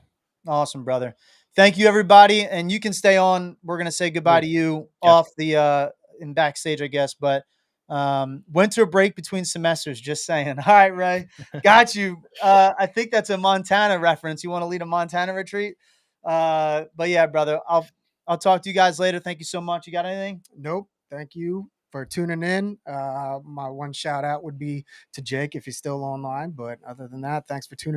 Awesome, brother. Thank you, everybody. And you can stay on. We're going to say goodbye to you Gotcha. off the in backstage, I guess. But winter break between semesters, just saying. All right, Ray. Got you. I think that's a Montana reference. You want to lead a Montana retreat? But yeah, brother, I'll talk to you guys later. Thank you so much. You got anything? Nope. Thank you for tuning in. My one shout out would be to Jake if he's still online. But other than that, thanks for tuning in.